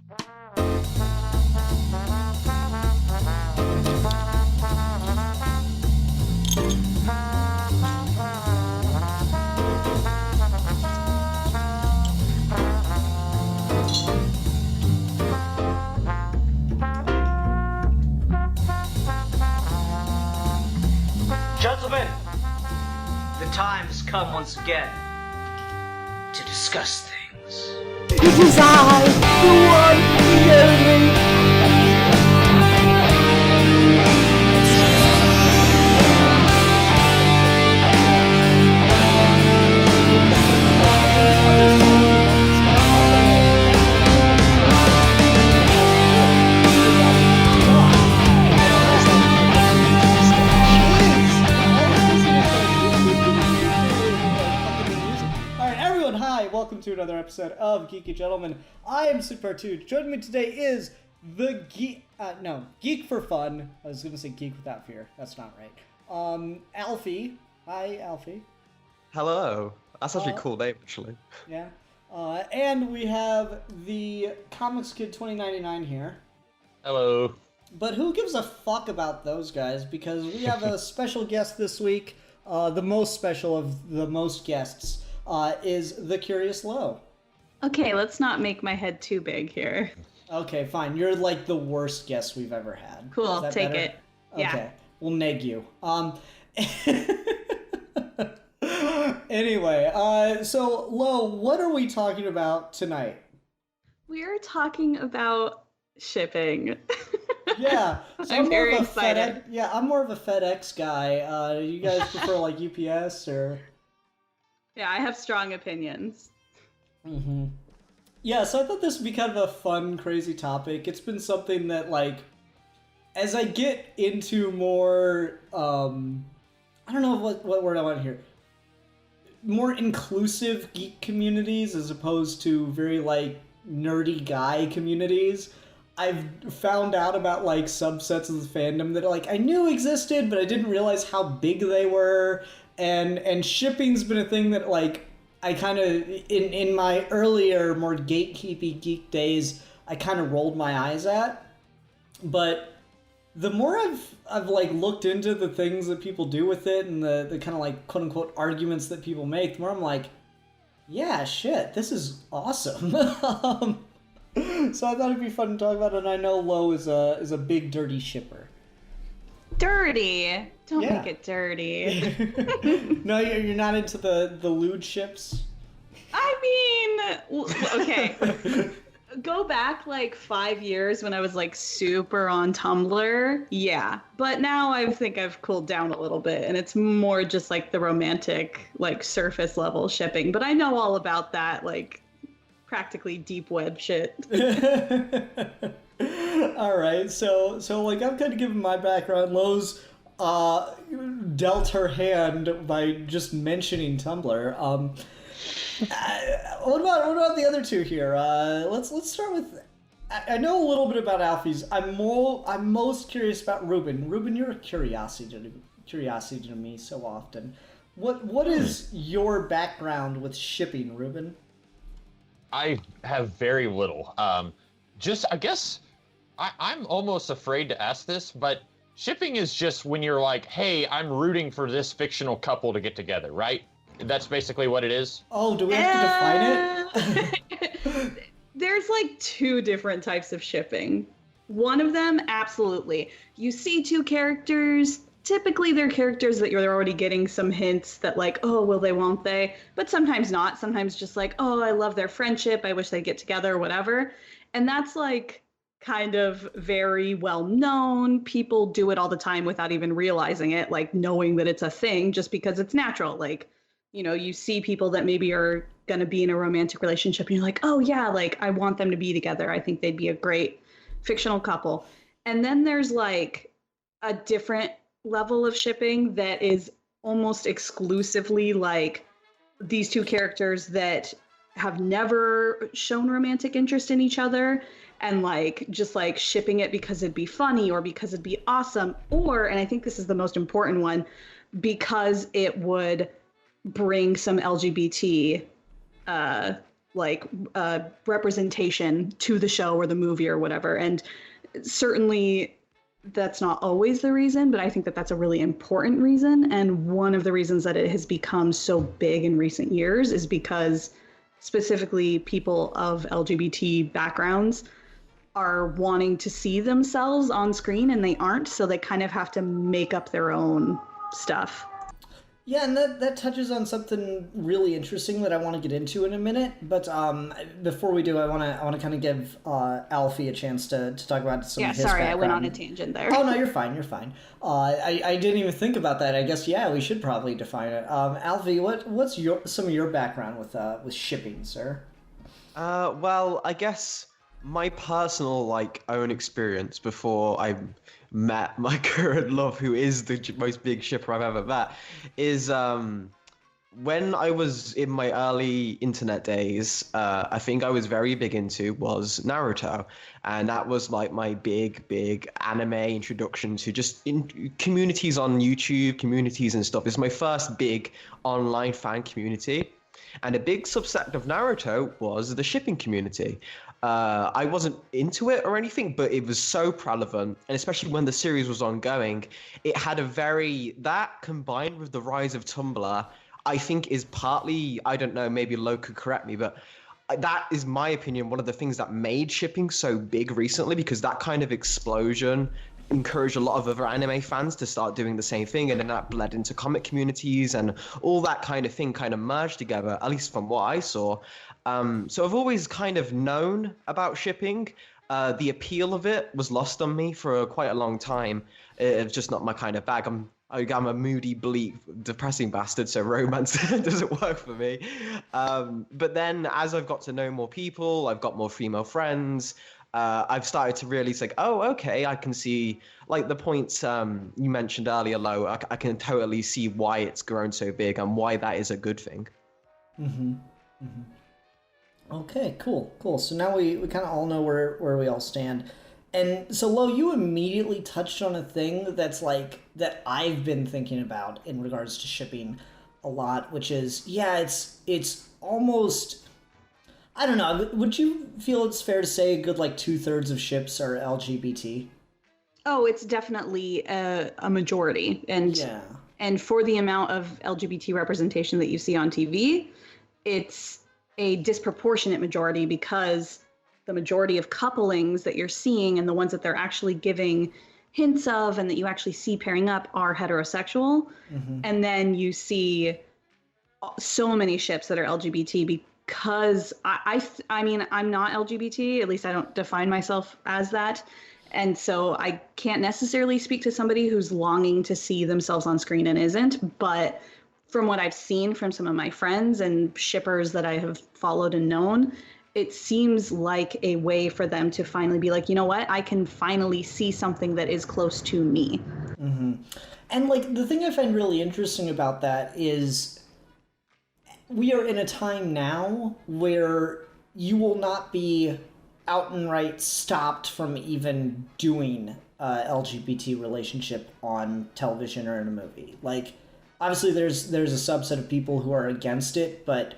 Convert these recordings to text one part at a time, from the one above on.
Gentlemen, the time has come once again to discuss things. It is I, the one, the only. Welcome to another episode of Geeky Gentlemen. I am Super2. Joining me today is the Geek for Fun. I was going to say Geek Without Fear. That's not right. Alfie. Hi, Alfie. Hello. That's actually a cool name, actually. Yeah. And we have the Comics Kid 2099 here. Hello. But who gives a fuck about those guys? Because we have a special guest this week. The most special of the most guests. Is the Curious Low. Okay, let's not make my head too big here. Okay, fine. You're like the worst guest we've ever had. Cool, take better? it. Okay, Yeah. We'll neg you. Anyway, so Lo, what are we talking about tonight? We're talking about shipping. Yeah, so I'm very excited. I'm more of a FedEx guy. You guys prefer like UPS or? Yeah, I have strong opinions. Mm-hmm. Yeah, so I thought this would be kind of a fun, crazy topic. It's been something that, like, as I get into more, I don't know what word I want here, more inclusive geek communities as opposed to very, like, nerdy guy communities, I've found out about, like, subsets of the fandom that, like, I knew existed, but I didn't realize how big they were. And shipping's been a thing that, like, I kind of, in my earlier, more gatekeepy geek days, I kind of rolled my eyes at. But the more I've like, looked into the things that people do with it and the kind of, like, quote-unquote arguments that people make, the more I'm like, yeah, shit, this is awesome. So I thought it'd be fun to talk about it, and I know Lo is a big, dirty shipper. Dirty? Don't make it dirty. No, you're not into the lewd ships? I mean, okay. Go back like 5 years when I was like super on Tumblr. Yeah. But now I think I've cooled down a little bit and it's more just like the romantic, like surface level shipping. But I know all about that, like practically deep web shit. All right, so like I'm kind of giving my background. Lowe's dealt her hand by just mentioning Tumblr. What about the other two here? Let's start with. I know a little bit about Alfie's. I'm most curious about Ruben. Ruben, you're a curiosity to me so often. What is your background with shipping, Ruben? I have very little. I guess I'm almost afraid to ask this, but shipping is just when you're like, hey, I'm rooting for this fictional couple to get together, right? That's basically what it is? Oh, do we have to define it? There's like two different types of shipping. One of them, absolutely. You see two characters. Typically, they're characters that you're already getting some hints that like, oh, will they, won't they? But sometimes not. Sometimes just like, oh, I love their friendship. I wish they'd get together, whatever. And that's like kind of very well known. People do it all the time without even realizing it, like knowing that it's a thing just because it's natural. Like, you know, you see people that maybe are going to be in a romantic relationship and you're like, oh yeah, like I want them to be together. I think they'd be a great fictional couple. And then there's like a different level of shipping that is almost exclusively like these two characters that have never shown romantic interest in each other and like just like shipping it because it'd be funny or because it'd be awesome, or, and I think this is the most important one, because it would bring some LGBT like representation to the show or the movie or whatever. And certainly that's not always the reason, but I think that that's a really important reason. And one of the reasons that it has become so big in recent years is because specifically people of LGBT backgrounds are wanting to see themselves on screen and they aren't, so they kind of have to make up their own stuff. Yeah, and that touches on something really interesting that I want to get into in a minute. But before we do, I want to kind of give Alfie a chance to talk about some of his background. I went on a tangent there. Oh, no, you're fine. You're fine. I didn't even think about that. I guess, yeah, we should probably define it. Alfie, what's some of your background with shipping, sir? Well, I guess my personal own experience before I met my current love, who is the most big shipper I've ever met, is when I was in my early internet days, I think I was very big into was Naruto, and that was like my big anime introduction to just in communities on YouTube, communities and stuff. It's my first big online fan community. And a big subset of Naruto was the shipping community. I wasn't into it or anything, but it was so prevalent, and especially when the series was ongoing, it had that combined with the rise of Tumblr, I think is partly, I don't know, maybe Lo could correct me, but that is my opinion, one of the things that made shipping so big recently, because that kind of explosion encouraged a lot of other anime fans to start doing the same thing, and then that bled into comic communities, and all that kind of thing kind of merged together, at least from what I saw. So I've always kind of known about shipping. The appeal of it was lost on me for quite a long time. It's just not my kind of bag. I'm a moody, bleak, depressing bastard, so romance doesn't work for me. But then as I've got to know more people, I've got more female friends, I've started to really say, oh, okay, I can see, like the points you mentioned earlier, Lo, I can totally see why it's grown so big and why that is a good thing. Mm-hmm. Mm-hmm. Okay, cool. So now we kind of all know where we all stand. And so, Lo, you immediately touched on a thing that's that I've been thinking about in regards to shipping a lot, which is, yeah, it's almost, I don't know, would you feel it's fair to say a good 2/3 of ships are LGBT? Oh, it's definitely a majority. And for the amount of LGBT representation that you see on TV, it's a disproportionate majority, because the majority of couplings that you're seeing and the ones that they're actually giving hints of and that you actually see pairing up are heterosexual. Mm-hmm. And then you see so many ships that are LGBT, because I mean, I'm not LGBT, at least I don't define myself as that. And so I can't necessarily speak to somebody who's longing to see themselves on screen and isn't, but from what I've seen from some of my friends and shippers that I have followed and known, it seems like a way for them to finally be like, you know what, I can finally see something that is close to me. Mm-hmm. And the thing I find really interesting about that is we are in a time now where you will not be out and right stopped from even doing LGBT relationship on television or in a movie. Obviously there's a subset of people who are against it, but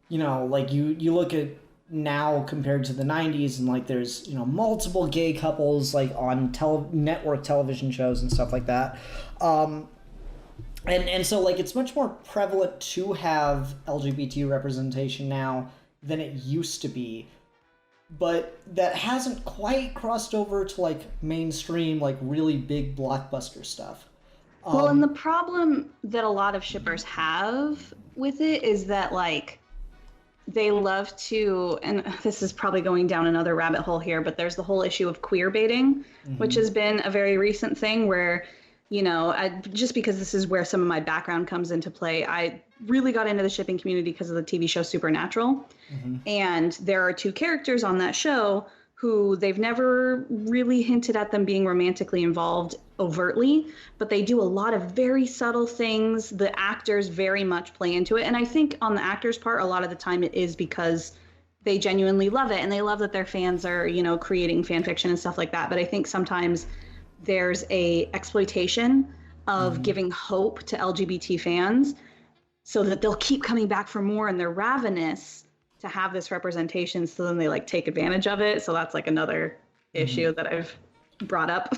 you look at now compared to the 90s, and there's multiple gay couples on network television shows and stuff like that, and so it's much more prevalent to have LGBT representation now than it used to be, but that hasn't quite crossed over to mainstream really big blockbuster stuff. Well, and the problem that a lot of shippers have with it is that they love to, and this is probably going down another rabbit hole here, but there's the whole issue of queer baiting, mm-hmm. which has been a very recent thing where, just because this is where some of my background comes into play, I really got into the shipping community because of the TV show Supernatural. Mm-hmm. And there are two characters on that show who they've never really hinted at them being romantically involved overtly, but they do a lot of very subtle things. The actors very much play into it. And I think on the actors' part, a lot of the time it is because they genuinely love it and they love that their fans are, creating fan fiction and stuff like that. But I think sometimes there's a exploitation of mm-hmm. giving hope to LGBT fans so that they'll keep coming back for more, and they're ravenous to have this representation, so then they like take advantage of it. So that's like another issue that I've brought up.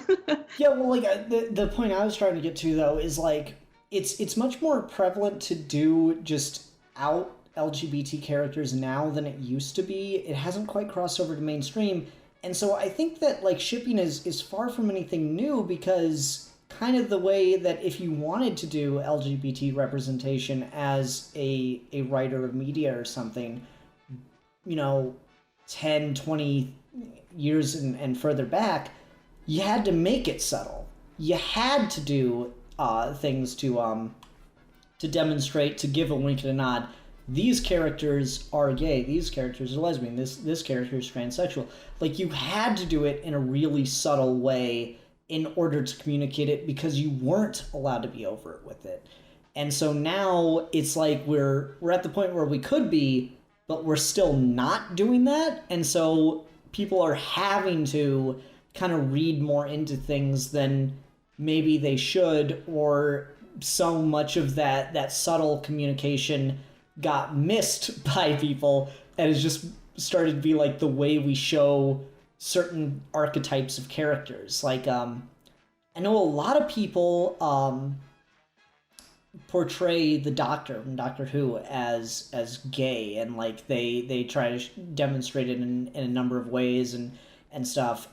Yeah, well, like the point I was trying to get to though is like it's much more prevalent to do just out LGBT characters now than it used to be. It hasn't quite crossed over to mainstream, and so I think that like shipping is far from anything new, because kind of the way that if you wanted to do LGBT representation as a writer of media or something, 10, 20 years and further back, you had to make it subtle. You had to do things to demonstrate, to give a wink and a nod. These characters are gay. These characters are lesbian. This character is transsexual. Like, you had to do it in a really subtle way in order to communicate it, because you weren't allowed to be overt with it. And so now it's like we're at the point where we could be, but we're still not doing that. And so people are having to kind of read more into things than maybe they should, or so much of that subtle communication got missed by people, and it's just started to be like the way we show certain archetypes of characters. Like I know a lot of people portray the Doctor from Doctor Who as gay, and like they try to demonstrate it in a number of ways and stuff.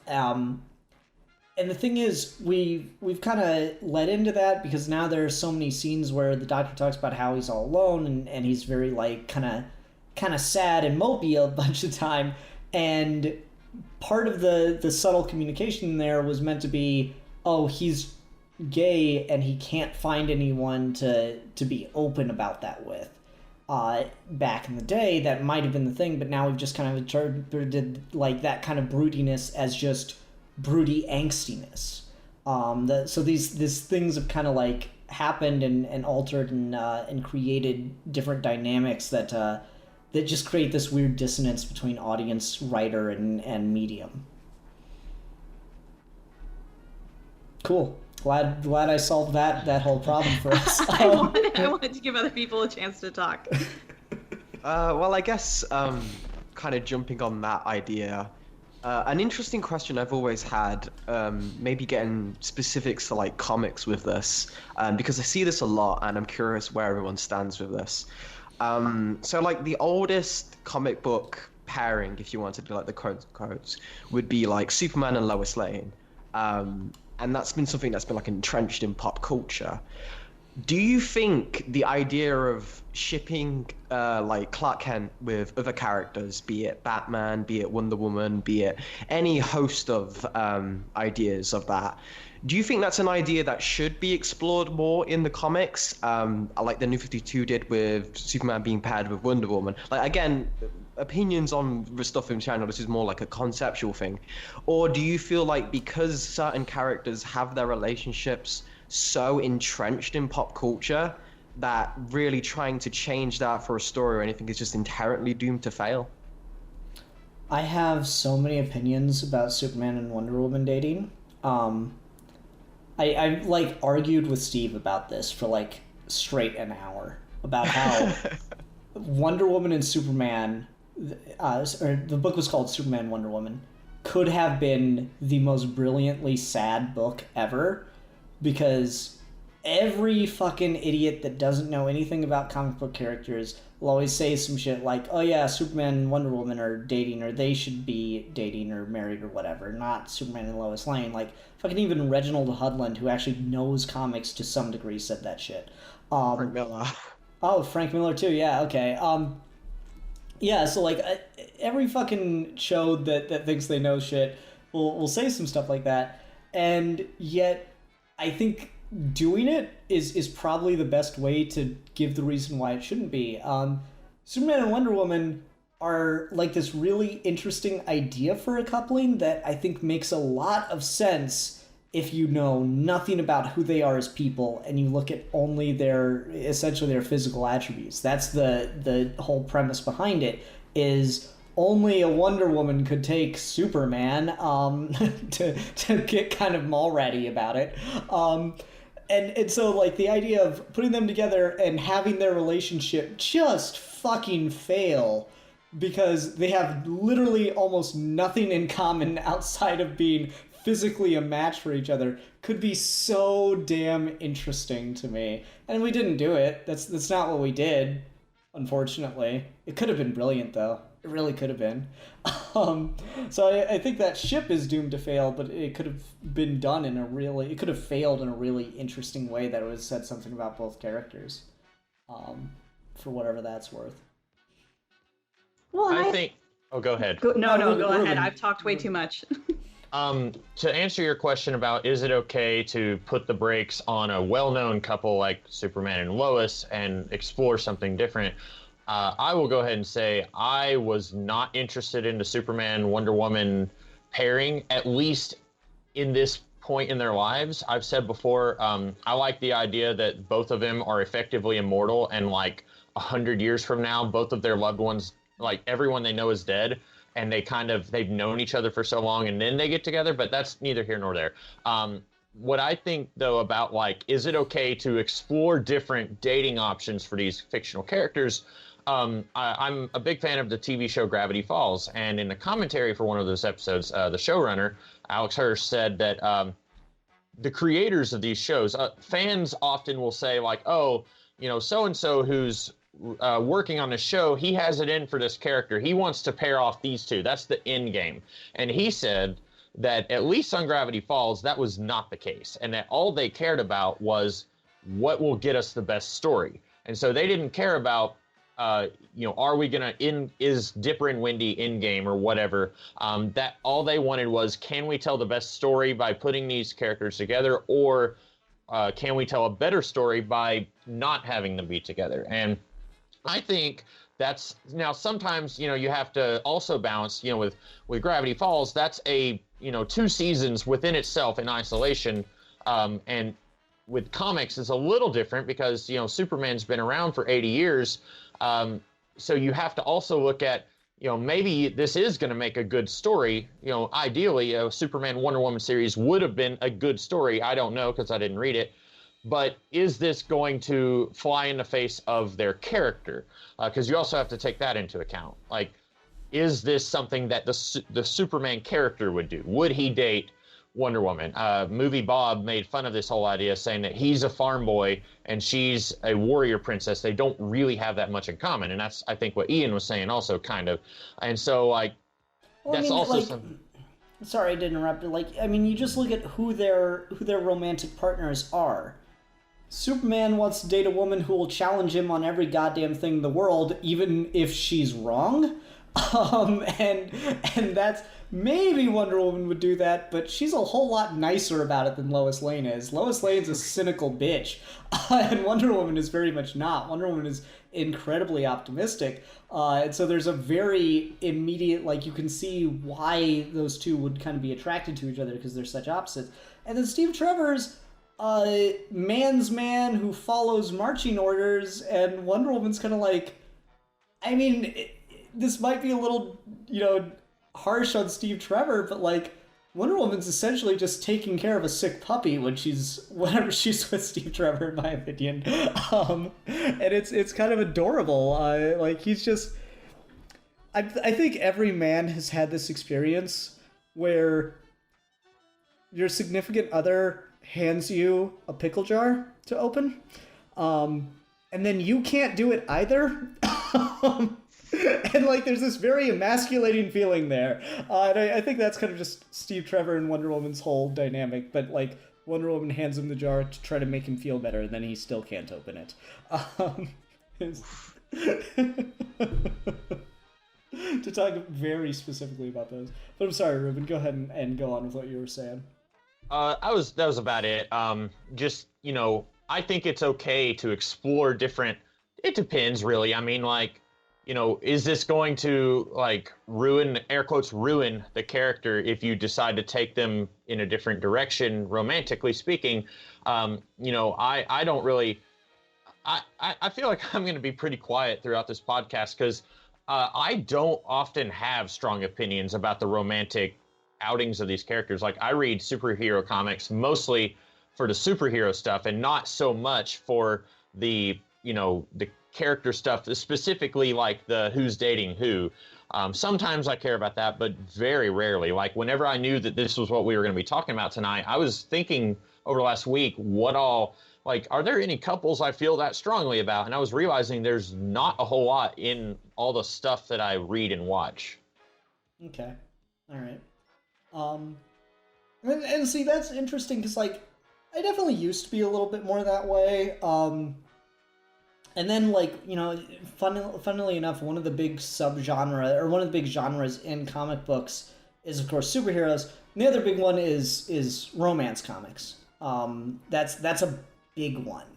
And the thing is, we've kind of led into that because now there are so many scenes where the Doctor talks about how he's all alone, and he's very like kind of sad and mopey a bunch of time. And part of the subtle communication there was meant to be, oh, he's gay and he can't find anyone to be open about that with. Back in the day, that might have been the thing, but now we've just kind of interpreted like that kind of broodiness as just broody angstiness. So these things have kind of like happened and altered and created different dynamics that just create this weird dissonance between audience, writer, and medium. Cool. Glad I solved that whole problem for us. I wanted to give other people a chance to talk. Well, I guess kind of jumping on that idea, an interesting question I've always had, maybe getting specifics to like comics with this, because I see this a lot and I'm curious where everyone stands with this. So like the oldest comic book pairing, if you wanted to do like the quotes, would be like Superman and Lois Lane. And that's been something that's been like entrenched in pop culture. Do you think the idea of shipping like Clark Kent with other characters, be it Batman, be it Wonder Woman, be it any host of ideas of that, do you think that's an idea that should be explored more in the comics, like the New 52 did with Superman being paired with Wonder Woman? Like, again, opinions on the stuff in channel, this is more like a conceptual thing. Or do you feel like because certain characters have their relationships so entrenched in pop culture that really trying to change that for a story or anything is just inherently doomed to fail? I have so many opinions about Superman and Wonder Woman dating. I like argued with Steve about this for like straight an hour about how Wonder Woman and Superman, or the book was called Superman Wonder Woman, could have been the most brilliantly sad book ever, because every fucking idiot that doesn't know anything about comic book characters will always say some shit like, oh yeah, Superman and Wonder Woman are dating, or they should be dating or married or whatever, not Superman and Lois Lane. Like, fucking even Reginald Hudlin, who actually knows comics to some degree, said that shit. Frank Miller. Oh, Frank Miller too, yeah, okay. Yeah, so like every fucking show that thinks they know shit will say some stuff like that, and yet I think doing it is probably the best way to give the reason why it shouldn't be. Superman and Wonder Woman are like this really interesting idea for a coupling that I think makes a lot of sense if you know nothing about who they are as people and you look at only essentially their physical attributes. That's the whole premise behind it, is only a Wonder Woman could take Superman to get kind of mall-ratty about it. And so, like, the idea of putting them together and having their relationship just fucking fail because they have literally almost nothing in common outside of being physically a match for each other could be so damn interesting to me. And we didn't do it. That's not what we did, unfortunately. It could have been brilliant, though. It really could have been. So I think that ship is doomed to fail, but it could have been done in a really... It could have failed in a really interesting way that would have said something about both characters. For whatever that's worth. Well, I think... Oh, go ahead. Go Ruben. ahead. I've talked way too much. To answer your question about is it okay to put the brakes on a well-known couple like Superman and Lois and explore something different, I will go ahead and say I was not interested in the Superman Wonder Woman pairing, at least in this point in their lives. I've said before, I like the idea that both of them are effectively immortal, and like 100 years from now, both of their loved ones, like everyone they know, is dead, and they've known each other for so long, and then they get together. But that's neither here nor there. What I think, though, about like, is it okay to explore different dating options for these fictional characters? I'm a big fan of the TV show Gravity Falls, and in the commentary for one of those episodes, the showrunner, Alex Hirsch, said that the creators of these shows, fans often will say like, oh, you know, so-and-so who's working on the show, he has it in for this character. He wants to pair off these two. That's the end game. And he said that at least on Gravity Falls, that was not the case, and that all they cared about was what will get us the best story. And so they didn't care about you know, are we gonna is Dipper and Wendy in game or whatever? That all they wanted was, can we tell the best story by putting these characters together, or can we tell a better story by not having them be together? And I think that's, now sometimes, you know, you have to also balance, you know, with Gravity Falls, that's a, you know, 2 seasons within itself in isolation, and with comics it's a little different because, you know, Superman's been around for 80 years. So you have to also look at, you know, maybe this is going to make a good story. You know, ideally, a Superman Wonder Woman series would have been a good story. I don't know because I didn't read it. But is this going to fly in the face of their character? Because you also have to take that into account. Like, is this something that the Superman character would do? Would he date Wonder Woman? Movie Bob made fun of this whole idea, saying that he's a farm boy and she's a warrior princess. They don't really have that much in common, and that's, I think, what Ian was saying also, kind of. And so, like, that's also something. Sorry to interrupt, but like, I mean, you just look at who their romantic partners are. Superman wants to date a woman who will challenge him on every goddamn thing in the world, even if she's wrong. And that's, maybe Wonder Woman would do that, but she's a whole lot nicer about it than Lois Lane is. Lois Lane's a cynical bitch, and Wonder Woman is very much not. Wonder Woman is incredibly optimistic, and so there's a very immediate, like, you can see why those two would kind of be attracted to each other because they're such opposites. And then Steve Trevor's man's man who follows marching orders, and Wonder Woman's kind of like, I mean, this might be a little, you know, harsh on Steve Trevor, but like, Wonder Woman's essentially just taking care of a sick puppy whenever she's with Steve Trevor, in my opinion. And it's kind of adorable. Like, he's just, I think every man has had this experience where your significant other hands you a pickle jar to open, and then you can't do it either. And like, there's this very emasculating feeling there, and I think that's kind of just Steve Trevor and Wonder Woman's whole dynamic. But like, Wonder Woman hands him the jar to try to make him feel better, and then he still can't open it. To talk very specifically about those, but I'm sorry, Ruben. Go ahead and go on with what you were saying. That was about it. Just, you know, I think it's okay to explore different. It depends, really. I mean, like, you know, is this going to, like, ruin, air quotes, ruin the character if you decide to take them in a different direction, romantically speaking? You know, I don't really, I feel like I'm going to be pretty quiet throughout this podcast because I don't often have strong opinions about the romantic outings of these characters. Like, I read superhero comics mostly for the superhero stuff and not so much for the, you know, the character stuff, specifically like the who's dating who. Sometimes I care about that, but very rarely. Like whenever I knew that this was what we were going to be talking about tonight, I was thinking over the last week, what all, like, are there any couples I feel that strongly about? And I was realizing there's not a whole lot in all the stuff that I read and watch. Okay. All right. And see, that's interesting because, like, I definitely used to be a little bit more that way. And then, like, you know, funnily enough, one of the big genres in comic books is, of course, superheroes. And the other big one is romance comics. That's a big one.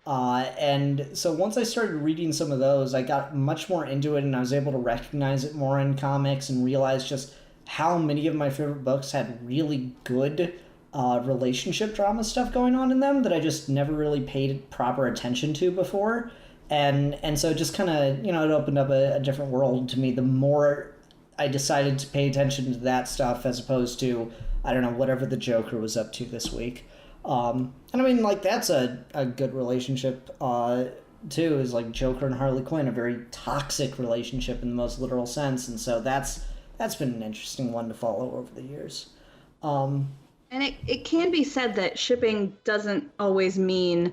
And so once I started reading some of those, I got much more into it, and I was able to recognize it more in comics and realize just how many of my favorite books had really good relationship drama stuff going on in them that I just never really paid proper attention to before. And so it just kind of, you know, it opened up a different world to me the more I decided to pay attention to that stuff as opposed to, I don't know, whatever the Joker was up to this week. And I mean, like, that's a good relationship, too, is like Joker and Harley Quinn, a very toxic relationship in the most literal sense. And so that's been an interesting one to follow over the years. And it can be said that shipping doesn't always mean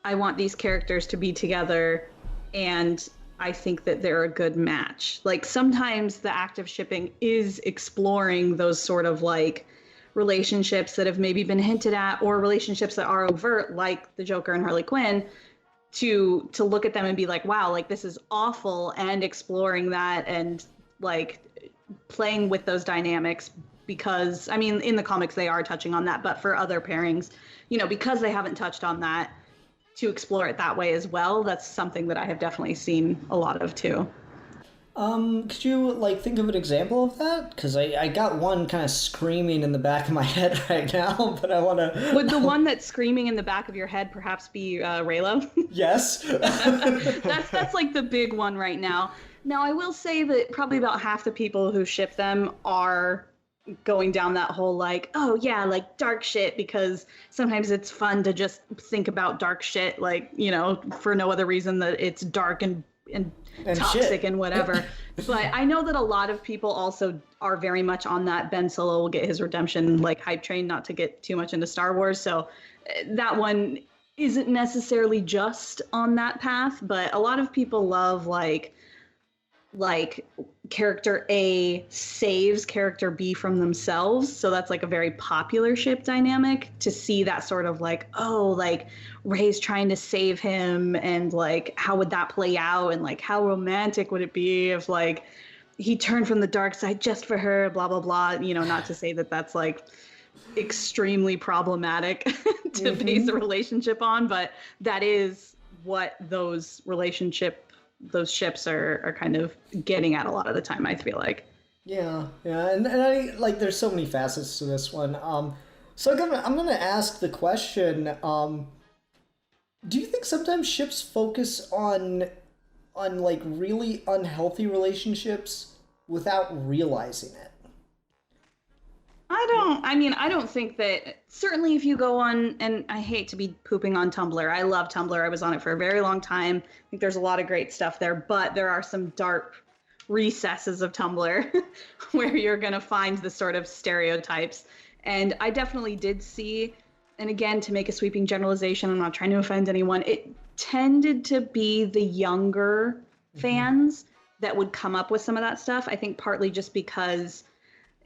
I want these characters to be together and I think that they're a good match. Like sometimes the act of shipping is exploring those sort of like relationships that have maybe been hinted at or relationships that are overt, like the Joker and Harley Quinn, to look at them and be like, wow, like this is awful, and exploring that and like playing with those dynamics. Because I mean, in the comics they are touching on that, but for other pairings, you know, because they haven't touched on that, to explore it that way as well, that's something that I have definitely seen a lot of too. Could you like think of an example of that? Because I got one kind of screaming in the back of my head right now, but I want to. Would the one that's screaming in the back of your head perhaps be Raylo? Yes. that's like the big one right now. Now I will say that probably about half the people who ship them are going down that whole like, oh yeah, like dark shit, because sometimes it's fun to just think about dark shit, like, you know, for no other reason that it's dark and toxic shit. And whatever. But I know that a lot of people also are very much on that Ben Solo will get his redemption like hype train, not to get too much into Star Wars. So that one isn't necessarily just on that path, but a lot of people love like character A saves character B from themselves. So that's like a very popular ship dynamic, to see that sort of like, oh, like Rey's trying to save him, and like how would that play out, and like how romantic would it be if like he turned from the dark side just for her, blah blah blah. You know, not to say that that's like extremely problematic to base a relationship on, but that is what those ships are kind of getting at a lot of the time, I feel like. Yeah, and I like there's so many facets to this one. So I'm gonna ask the question. Do you think sometimes ships focus on like really unhealthy relationships without realizing it? I don't think that, certainly if you go on, and I hate to be pooping on Tumblr. I love Tumblr. I was on it for a very long time. I think there's a lot of great stuff there, but there are some dark recesses of Tumblr where you're going to find the sort of stereotypes. And I definitely did see, and again, to make a sweeping generalization, I'm not trying to offend anyone, it tended to be the younger fans that would come up with some of that stuff. I think partly just because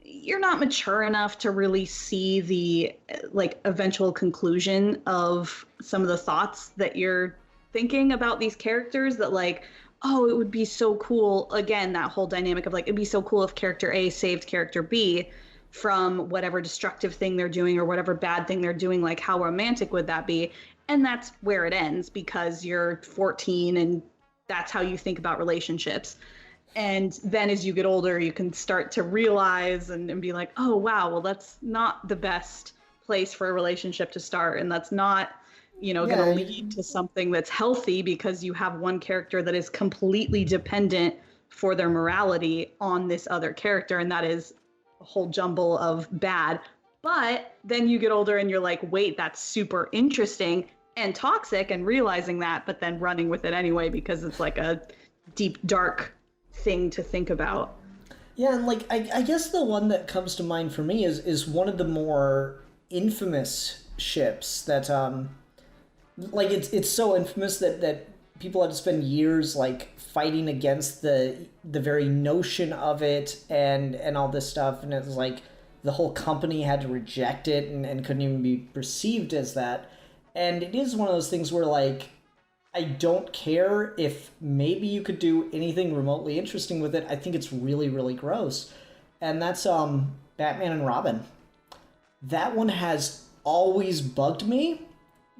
you're not mature enough to really see the like eventual conclusion of some of the thoughts that you're thinking about these characters, that like, oh, it would be so cool. Again, that whole dynamic of like, it'd be so cool if character A saved character B from whatever destructive thing they're doing or whatever bad thing they're doing. Like, how romantic would that be? And that's where it ends, because you're 14 and that's how you think about relationships. And then as you get older, you can start to realize and be like, oh, wow, well, that's not the best place for a relationship to start. And that's not, you know, going to lead to something that's healthy, because you have one character that is completely dependent for their morality on this other character. And that is a whole jumble of bad. But then you get older and you're like, wait, that's super interesting. and toxic and realizing that, but then running with it anyway because it's like a deep, dark thing to think about. Yeah, and like I guess the one that comes to mind for me is one of the more infamous ships that like it's so infamous that people had to spend years like fighting against the very notion of it and all this stuff, and it was like the whole company had to reject it and couldn't even be perceived as that. And it is one of those things where like I don't care if maybe you could do anything remotely interesting with it. I think it's really, really gross. And that's Batman and Robin. That one has always bugged me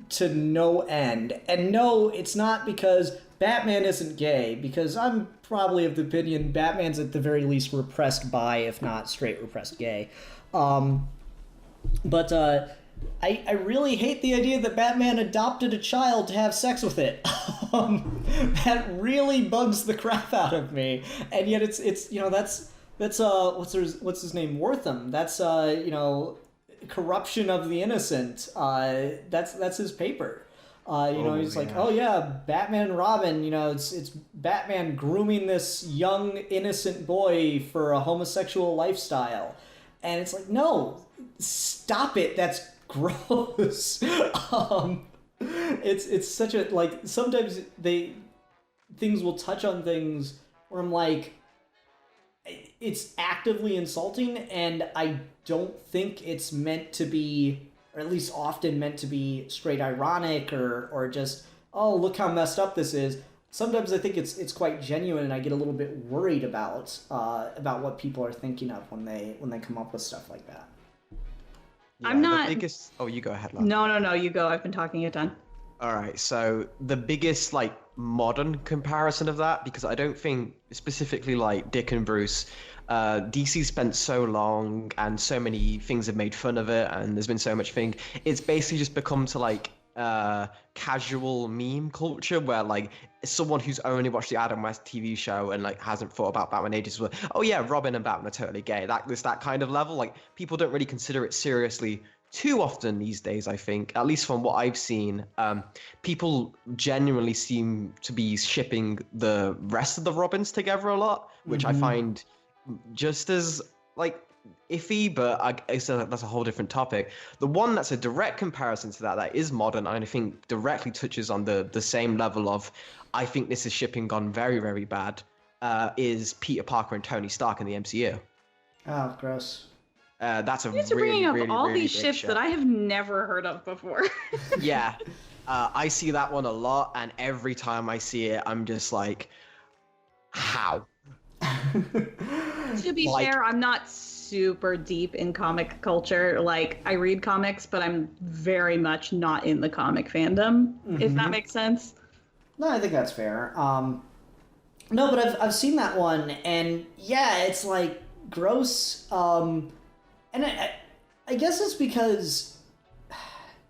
to no end. And no, it's not because Batman isn't gay, because I'm probably of the opinion Batman's at the very least repressed bi, if not straight repressed gay. But I really hate the idea that Batman adopted a child to have sex with it. That really bugs the crap out of me. And yet it's that's what's his name, Wortham. That's corruption of the innocent. That's his paper. He's like, oh yeah, Batman and Robin. It's Batman grooming this young innocent boy for a homosexual lifestyle, and it's like, no, stop it. That's gross. It's such a like. Sometimes things will touch on things where I'm like, it's actively insulting, and I don't think it's meant to be, or at least often meant to be, straight ironic or just, oh, look how messed up this is. Sometimes I think it's quite genuine, and I get a little bit worried about what people are thinking of when they come up with stuff like that. Yeah, I'm not the biggest. Oh, you go ahead, Lon. No, you go. I've been talking it done. All right, so the biggest like modern comparison of that, because I don't think specifically like Dick and Bruce, DC spent so long and so many things have made fun of it, and there's been so much thing. It's basically just become to like casual meme culture where like someone who's only watched the Adam West TV show and like hasn't thought about Batman ages will, oh yeah, Robin and Batman are totally gay. That kind of level. Like people don't really consider it seriously too often these days, I think, at least from what I've seen. People genuinely seem to be shipping the rest of the Robins together a lot, which I find just as like iffy, but that's a whole different topic. The one that's a direct comparison to that is modern, and I think directly touches on the same level of, I think this is shipping gone very, very bad, is Peter Parker and Tony Stark in the MCU. Oh, gross. That's a You guys are really, bringing up really, all really these big ships ship. that I have never heard of before. Yeah, I see that one a lot, and every time I see it, I'm just like, how? To be Like- fair, I'm not super deep in comic culture. Like, I read comics, but I'm very much not in the comic fandom, if that makes sense. No, I think that's fair. No, but I've seen that one, and yeah, it's like gross. And I guess it's because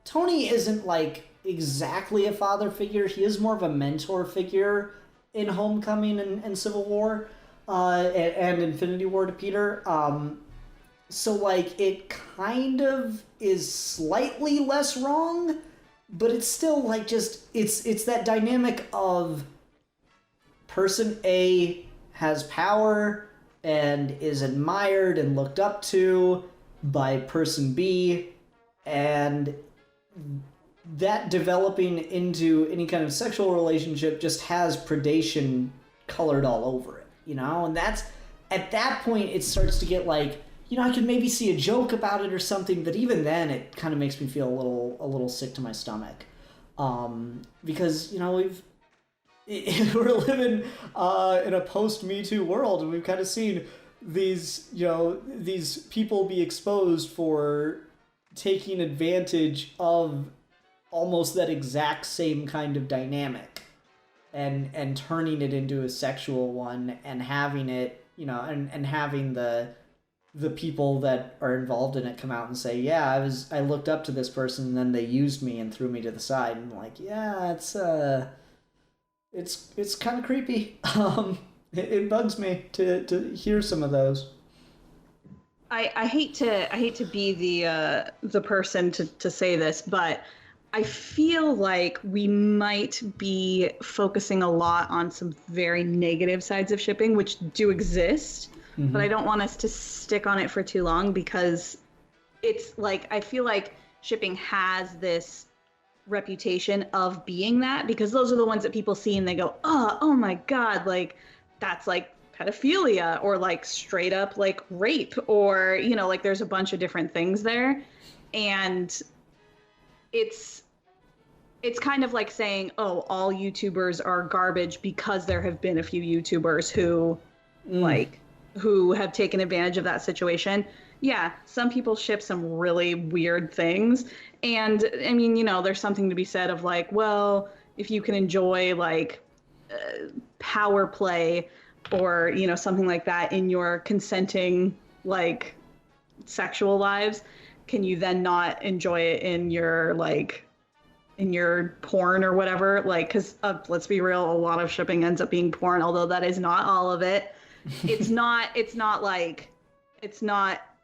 Tony isn't like exactly a father figure. He is more of a mentor figure in Homecoming and Civil War, and Infinity War to Peter. So like it kind of is slightly less wrong, but it's still like just it's that dynamic of person A has power and is admired and looked up to by person B, and that developing into any kind of sexual relationship just has predation colored all over it, and that's at that point it starts to get like, I could maybe see a joke about it or something, but even then it kind of makes me feel a little sick to my stomach, because we're living in a post-Me Too world, and we've kind of seen these people be exposed for taking advantage of almost that exact same kind of dynamic and turning it into a sexual one, and having it, and having the people that are involved in it come out and say, yeah, I looked up to this person and then they used me and threw me to the side. And I'm like, yeah, it's kind of creepy. It bugs me to hear some of those. I hate to be the person to say this, but I feel like we might be focusing a lot on some very negative sides of shipping, which do exist, but I don't want us to stick on it for too long because it's like, I feel like shipping has this reputation of being that because those are the ones that people see and they go, oh my God, like that's like pedophilia or like straight up like rape or, you know, like there's a bunch of different things there. And it's kind of like saying, oh, all YouTubers are garbage because there have been a few YouTubers who who have taken advantage of that situation. Yeah, some people ship some really weird things. And I mean, you know, there's something to be said of like, well, if you can enjoy like power play or, you know, something like that in your consenting like sexual lives, can you then not enjoy it in your like in your porn or whatever? Like, because let's be real, a lot of shipping ends up being porn, although that is not all of it. It's not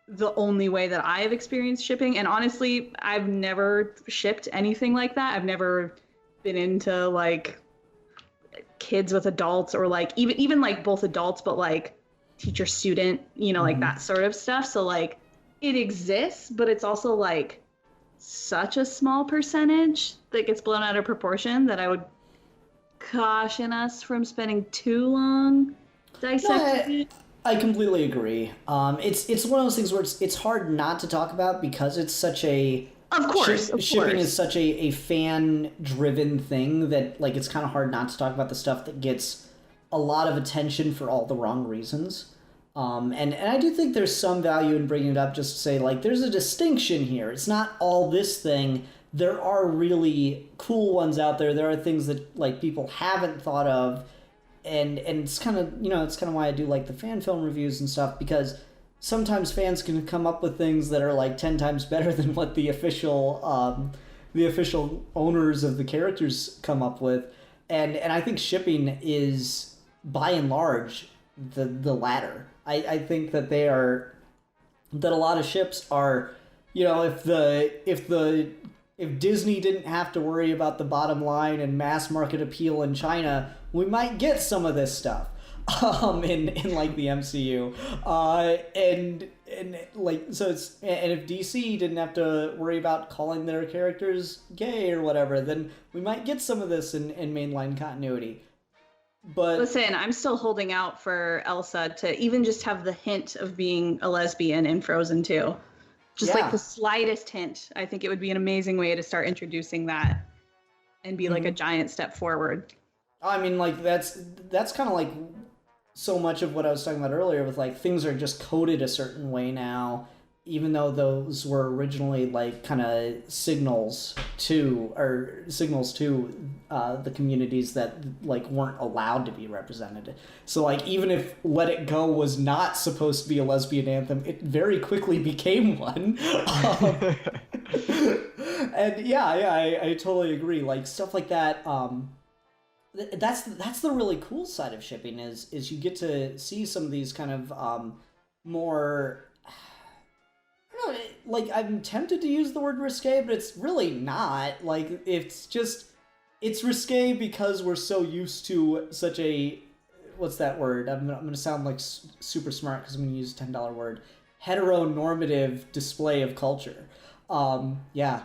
the only way that I have experienced shipping. And honestly, I've never shipped anything like that. I've never been into like kids with adults or like even like both adults, but like teacher student, you know, like that sort of stuff. So like it exists, but it's also like such a small percentage that gets blown out of proportion that I would caution us from spending too long dissecting it. I completely agree. It's one of those things where it's hard not to talk about because it's such a shipping is such a fan driven thing that like it's kind of hard not to talk about the stuff that gets a lot of attention for all the wrong reasons. And I do think there's some value in bringing it up just to say like there's a distinction here. It's not all this thing. There are really cool ones out there. There are things that like people haven't thought of. And it's kind of, you know, it's kind of why I do like the fan film reviews and stuff, because sometimes fans can come up with things that are like 10 times better than what the official owners of the characters come up with. And I think shipping is by and large the latter. I think that that a lot of ships are, you know, if Disney didn't have to worry about the bottom line and mass market appeal in China, we might get some of this stuff in like the MCU. And like so it's and if DC didn't have to worry about calling their characters gay or whatever, then we might get some of this in mainline continuity. But listen, I'm still holding out for Elsa to even just have the hint of being a lesbian in Frozen 2. Just like the slightest hint. I think it would be an amazing way to start introducing that and be like a giant step forward. I mean, like that's kind of like so much of what I was talking about earlier with like things are just coded a certain way now, even though those were originally like kind of signals to the communities that like weren't allowed to be represented. So like even if Let It Go was not supposed to be a lesbian anthem, it very quickly became one. And I totally agree. Like stuff like that. That's the really cool side of shipping is you get to see some of these kind of more. I don't know, like I'm tempted to use the word risque, but it's really not. Like it's risque because we're so used to such a what's that word? I'm gonna sound like super smart because I'm gonna use a $10 word. Heteronormative display of culture. Yeah.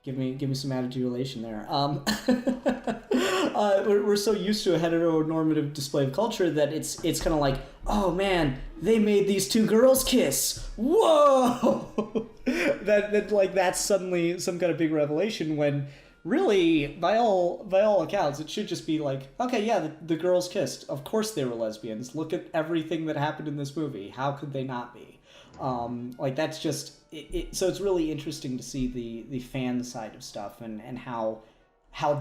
Give me some adulation there. We're so used to a heteronormative display of culture that it's kind of like, oh man, they made these two girls kiss. Whoa! that like that's suddenly some kind of big revelation when really by all accounts it should just be like, okay, yeah, the girls kissed. Of course they were lesbians. Look at everything that happened in this movie. How could they not be? Like that's just it. So it's really interesting to see the fan side of stuff and how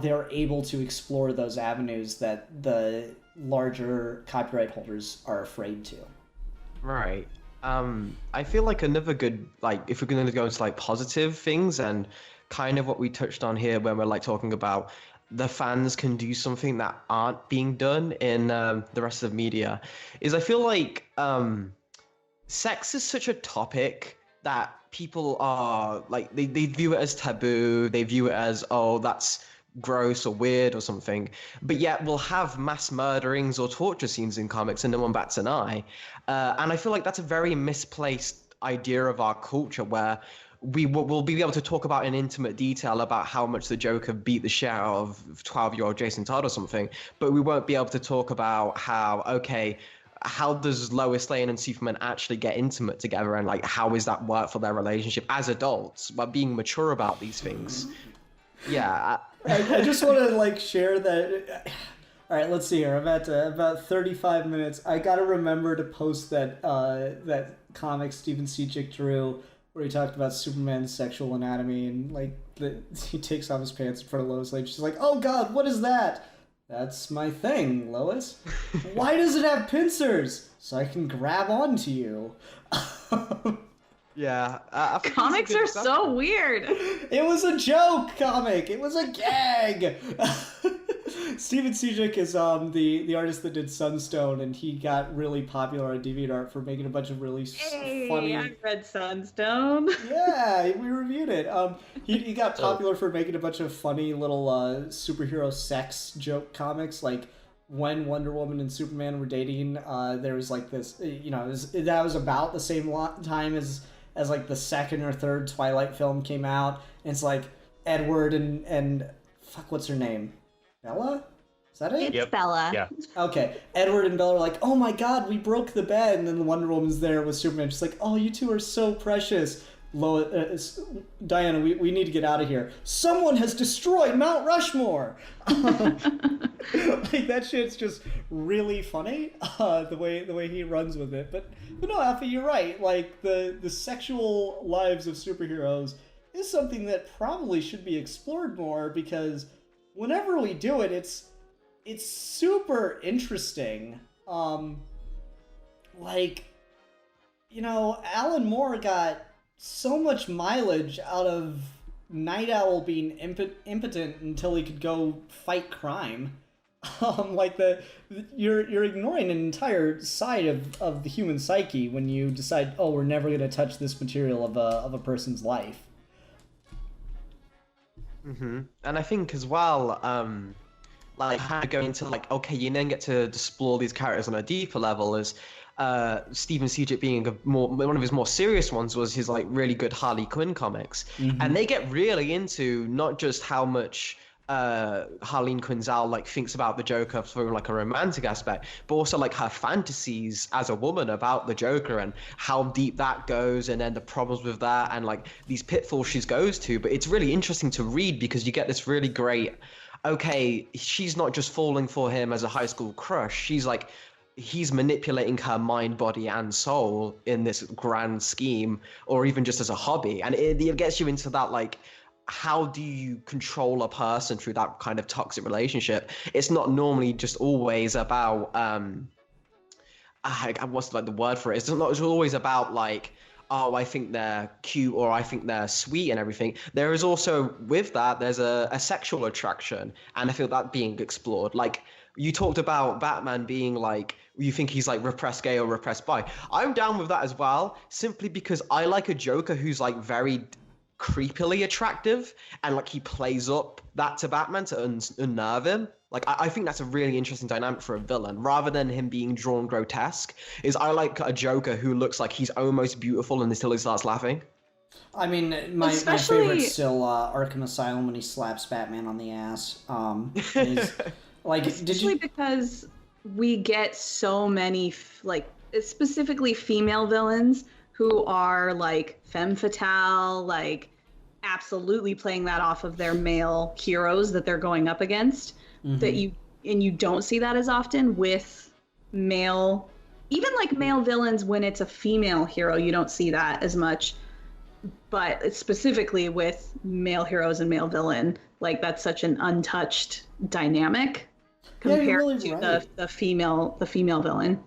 they're able to explore those avenues that the larger copyright holders are afraid to. Right. I feel like another good, like, if we're going to go into like positive things and kind of what we touched on here when we're like talking about the fans can do something that aren't being done in the rest of the media, is I feel like sex is such a topic that people are like they view it as taboo, they view it as, oh, that's gross or weird or something, but yet we'll have mass murderings or torture scenes in comics and no one bats an eye. And I feel like that's a very misplaced idea of our culture, where we'll be able to talk about in intimate detail about how much the Joker beat the shit out of 12-year-old Jason Todd or something, but we won't be able to talk about how does Lois Lane and Superman actually get intimate together, and like how is that work for their relationship as adults, by being mature about these things. Yeah. I just want to like share that. All right, let's see here. I'm at about 35 minutes. I gotta remember to post that that comic Stephen Sejic drew, where he talked about Superman's sexual anatomy, and like he takes off his pants in front of Lois Lane. She's like, "Oh God, what is that?" "That's my thing, Lois." "Why does it have pincers?" "So I can grab onto you." Yeah. I think Comics it's a good are example. so weird. It was a joke comic. It was a gag. Stephen Sejic is the artist that did Sunstone, and he got really popular on DeviantArt for making a bunch of really funny. I read Sunstone. Yeah, we reviewed it. He got popular for making a bunch of funny little superhero sex joke comics, like when Wonder Woman and Superman were dating. There was like this, that was about the same time as like the second or third Twilight film came out. And it's like Edward and fuck, what's her name? Bella? Is that it? It's Bella. Yeah. Okay. Edward and Bella are like, "Oh my God, we broke the bed," and then the Wonder Woman's there with Superman. She's like, "Oh, you two are so precious." Diana, we need to get out of here. "Someone has destroyed Mount Rushmore." Like that shit's just really funny. The way he runs with it. But no, Alfie, you're right. Like the sexual lives of superheroes is something that probably should be explored more, because whenever we do it, it's super interesting. Alan Moore got so much mileage out of Night Owl being impotent until he could go fight crime. You're ignoring an entire side of the human psyche when you decide, oh, we're never going to touch this material of a person's life. Mm-hmm. And I think as well, how to go into like, okay, you then get to explore these characters on a deeper level, is Stephen Sejic being one of his more serious ones was his like really good Harley Quinn comics. Mm-hmm. And they get really into not just how much Harleen Quinzel like thinks about the Joker from like a romantic aspect, but also like her fantasies as a woman about the Joker and how deep that goes, and then the problems with that and like these pitfalls she goes to. But it's really interesting to read because you get this really great, okay, she's not just falling for him as a high school crush, she's like, he's manipulating her mind, body, and soul in this grand scheme, or even just as a hobby. And it gets you into that, like, how do you control a person through that kind of toxic relationship? It's not normally just always about, what's like the word for it? It's always about like, oh, I think they're cute or I think they're sweet and everything. There is also, with that, there's a sexual attraction, and I feel that being explored. Like, you talked about Batman being like, you think he's like repressed gay or repressed bi. I'm down with that as well, simply because I like a Joker who's like very creepily attractive, and like he plays up that to Batman to unnerve him. Like, I think that's a really interesting dynamic for a villain, rather than him being drawn grotesque. Is I like a Joker who looks like he's almost beautiful until he starts laughing. I mean, my favorite's still Arkham Asylum when he slaps Batman on the ass. Like, especially because we get so many, like, specifically female villains who are, like, femme fatale, like, absolutely playing that off of their male heroes that they're going up against, that you don't see that as often with male, even, like, male villains when it's a female hero, you don't see that as much, but it's specifically with male heroes and male villain, like, that's such an untouched dynamic compared to the female villain.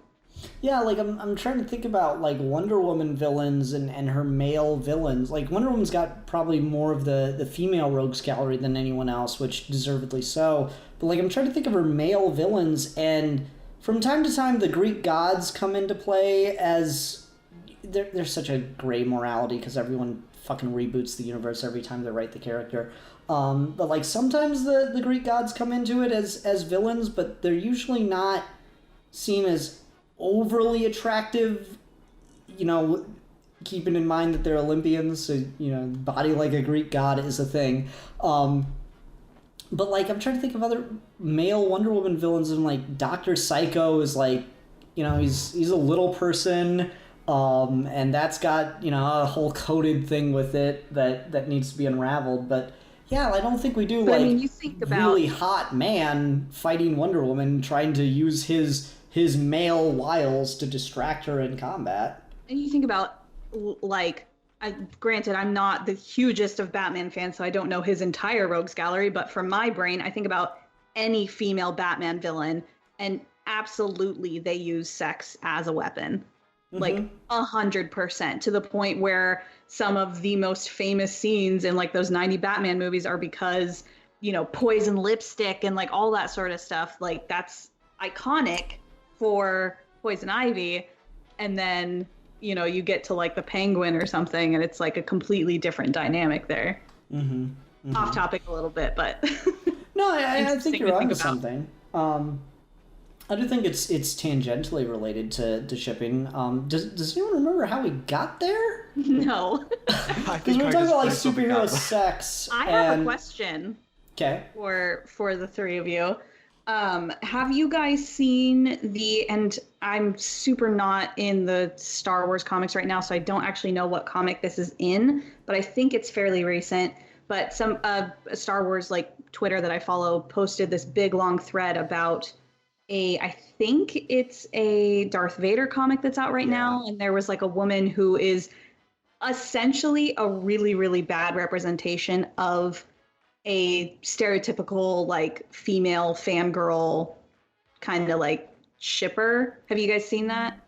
Yeah, like I'm trying to think about like Wonder Woman villains and her male villains. Like Wonder Woman's got probably more of the female rogues gallery than anyone else, which deservedly so. But like I'm trying to think of her male villains, and from time to time the Greek gods come into play as there's such a gray morality because everyone fucking reboots the universe every time they write the character. But like sometimes the Greek gods come into it as villains, but they're usually not seen as overly attractive, you know, keeping in mind that they're Olympians, so, you know, body like a Greek god is a thing. But like I'm trying to think of other male Wonder Woman villains, and like Dr. Psycho is like, you know, he's a little person, and that's got, you know, a whole coded thing with it that needs to be unraveled. But yeah, I don't think we do But, like I mean, you think about really hot man fighting Wonder Woman trying to use his male wiles to distract her in combat. And you think about, like, granted, I'm not the hugest of Batman fans, so I don't know his entire rogues gallery, but from my brain, I think about any female Batman villain, and absolutely they use sex as a weapon. Like 100%, to the point where some of the most famous scenes in like those 90 Batman movies are because, you know, poison lipstick and like all that sort of stuff. Like that's iconic for Poison Ivy. And then, you know, you get to like the Penguin or something and it's like a completely different dynamic there. Off topic a little bit, but No, I think you're onto about. something. I do think it's tangentially related to shipping. Does anyone remember how we got there? No. Because we're talking about like superhero sex. I have a question. Okay. For the three of you. Have you guys seen and I'm super not in the Star Wars comics right now, so I don't actually know what comic this is in, but I think it's fairly recent. But some Star Wars like Twitter that I follow posted this big long thread about I think it's a Darth Vader comic that's out right now, and there was like a woman who is essentially a really, really bad representation of a stereotypical like female fangirl kind of like shipper. Have you guys seen that?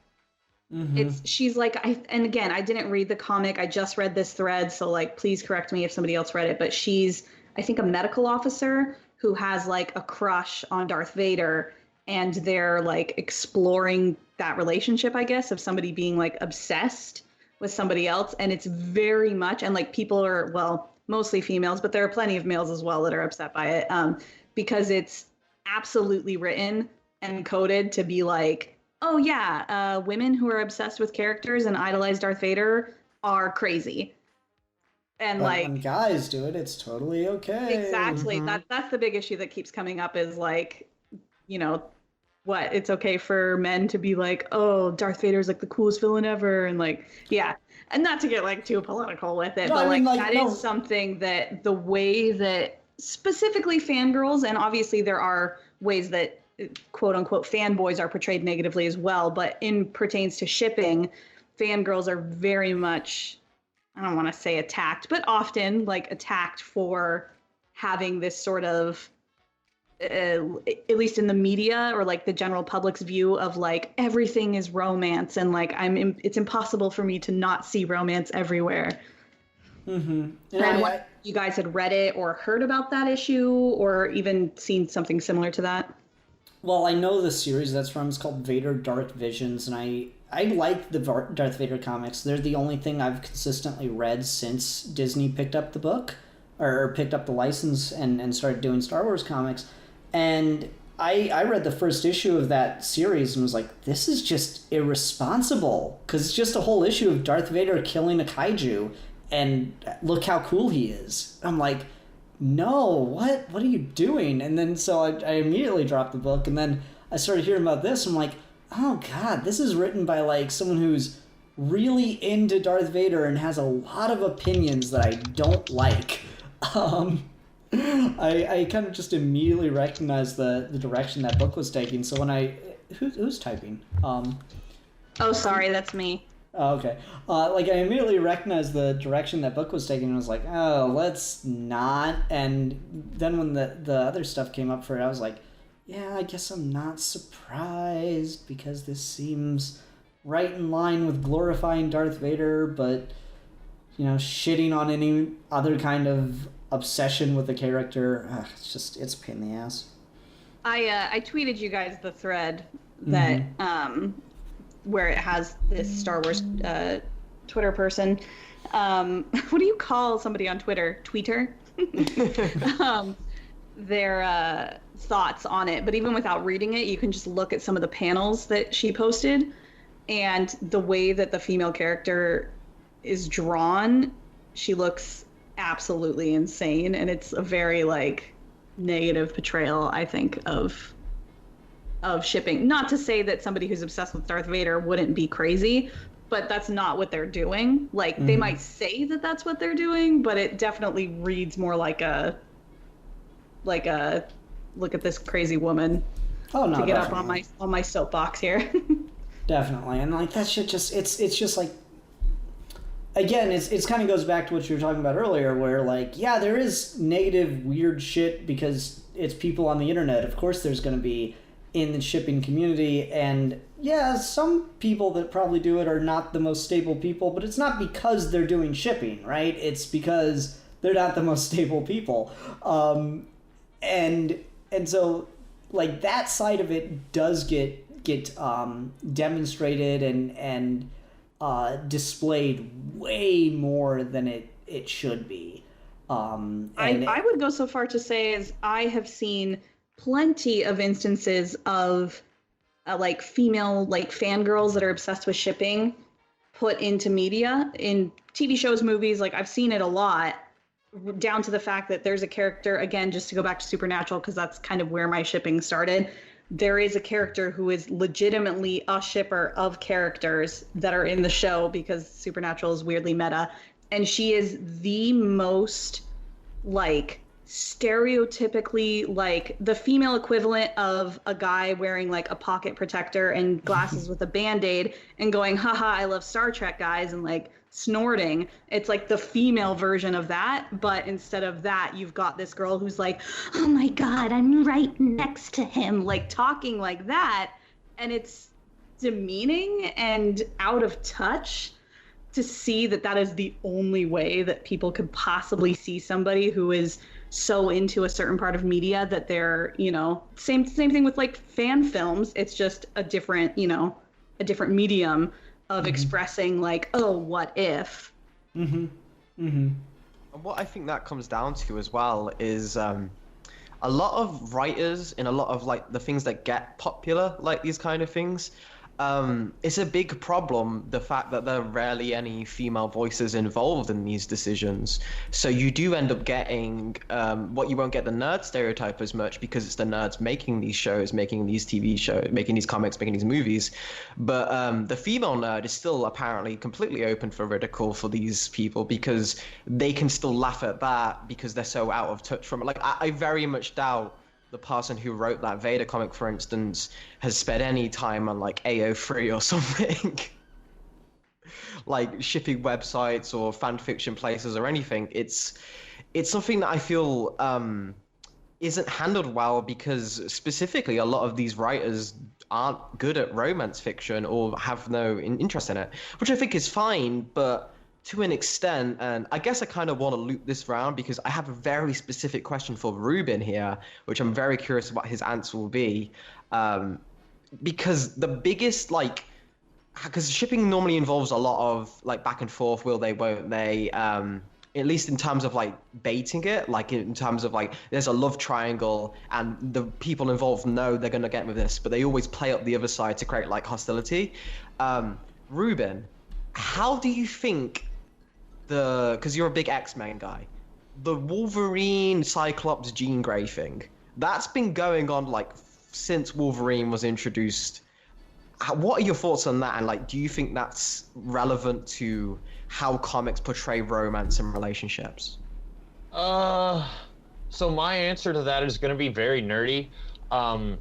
She's like, and again, I didn't read the comic, I just read this thread, so like please correct me if somebody else read it, but she's, I think, a medical officer who has like a crush on Darth Vader, and they're like exploring that relationship, I guess, of somebody being like obsessed with somebody else. And it's very much, and like people are, well, mostly females, but there are plenty of males as well that are upset by it, because it's absolutely written and coded to be like, oh yeah, women who are obsessed with characters and idolize Darth Vader are crazy. And but like when guys do it, it's totally okay. Exactly. That's the big issue that keeps coming up is like, you know, what, it's okay for men to be like, oh, Darth Vader's like the coolest villain ever, and like, yeah. And not to get like too political with it, No, but I mean, like like, that no. is something that the way that specifically fangirls, and obviously there are ways that quote unquote fanboys are portrayed negatively as well, but in pertains to shipping, fangirls are very much, I don't want to say attacked, but often like attacked for having this sort of, at least in the media or like the general public's view of like everything is romance, and like it's impossible for me to not see romance everywhere. And you guys had read it or heard about that issue or even seen something similar to that? Well, I know the series that's from is called Vader Dark Visions, and I like the Darth Vader comics. They're the only thing I've consistently read since Disney picked up the book, or picked up the license and started doing Star Wars comics. And I read the first issue of that series and was like, this is just irresponsible, because it's just a whole issue of Darth Vader killing a kaiju, and look how cool he is. I'm like, no, what are you doing? And then so I immediately dropped the book, and then I started hearing about this. I'm like, oh god, this is written by like someone who's really into Darth Vader and has a lot of opinions that I don't like. I kind of just immediately recognized the direction that book was taking. So when who's typing? Oh, sorry, that's me. Oh, okay. Like I immediately recognized the direction that book was taking and was like, oh, let's not. And then when the other stuff came up for it, I was like, yeah, I guess I'm not surprised, because this seems right in line with glorifying Darth Vader, but, you know, shitting on any other kind of obsession with the character. It's a pain in the ass. I tweeted you guys the thread that where it has this Star Wars Twitter person. What do you call somebody on Twitter? Tweeter? Their thoughts on it. But even without reading it, you can just look at some of the panels that she posted, and the way that the female character is drawn, she looks absolutely insane, and it's a very like negative portrayal, I think, of shipping. Not to say that somebody who's obsessed with Darth Vader wouldn't be crazy, but that's not what they're doing. Like, they might say that that's what they're doing, but it definitely reads more like a look at this crazy woman. Oh no, to get definitely. up on my soapbox here. Definitely, and like that shit just it's just like, again, it's kind of goes back to what you were talking about earlier, where like, yeah, there is negative weird shit because it's people on the internet. Of course there's going to be in the shipping community, and yeah, some people that probably do it are not the most stable people, but it's not because they're doing shipping, right? It's because they're not the most stable people. And so like that side of it does get demonstrated and displayed way more than it should be. I would go so far to say as I have seen plenty of instances of like female like fangirls that are obsessed with shipping put into media, in TV shows, movies. Like, I've seen it a lot, down to the fact that there's a character, again, just to go back to Supernatural, because that's kind of where my shipping started. There is a character who is legitimately a shipper of characters that are in the show, because Supernatural is weirdly meta. And she is the most, like, stereotypically, like, the female equivalent of a guy wearing, like, a pocket protector and glasses with a Band-Aid and going, haha, I love Star Trek, guys, and, like, snorting. It's like the female version of that, but instead of that, you've got this girl who's like, oh my god, I'm right next to him, like talking like that, and it's demeaning and out of touch to see that that is the only way that people could possibly see somebody who is so into a certain part of media that they're, you know, same thing with like fan films. It's just a different, you know, a different medium of expressing like, oh, what if? And what I think that comes down to as well is a lot of writers in a lot of like the things that get popular, like these kind of things, it's a big problem, the fact that there are rarely any female voices involved in these decisions. So you do end up getting what you won't get the nerd stereotype as much, because it's the nerds making these shows, making these TV shows, making these comics, making these movies. But the female nerd is still apparently completely open for ridicule for these people, because they can still laugh at that because they're so out of touch from it. Like, I very much doubt the person who wrote that Vader comic, for instance, has spent any time on like AO3 or something. Like shipping websites or fan fiction places or anything. It's something that I feel isn't handled well, because specifically a lot of these writers aren't good at romance fiction or have no interest in it, which I think is fine, but to an extent. And I guess I kind of want to loop this round, because I have a very specific question for Ruben here, which I'm very curious what his answer will be. Because the biggest, like, because shipping normally involves a lot of like back and forth, will they, won't they, at least in terms of like baiting it, like in terms of like there's a love triangle and the people involved know they're going to get with this, but they always play up the other side to create like hostility. Ruben, how do you think because you're a big X-Men guy, the Wolverine Cyclops Jean Grey thing, that's been going on like since Wolverine was introduced. What are your thoughts on that? And like, do you think that's relevant to how comics portray romance and relationships? So my answer to that is going to be very nerdy. When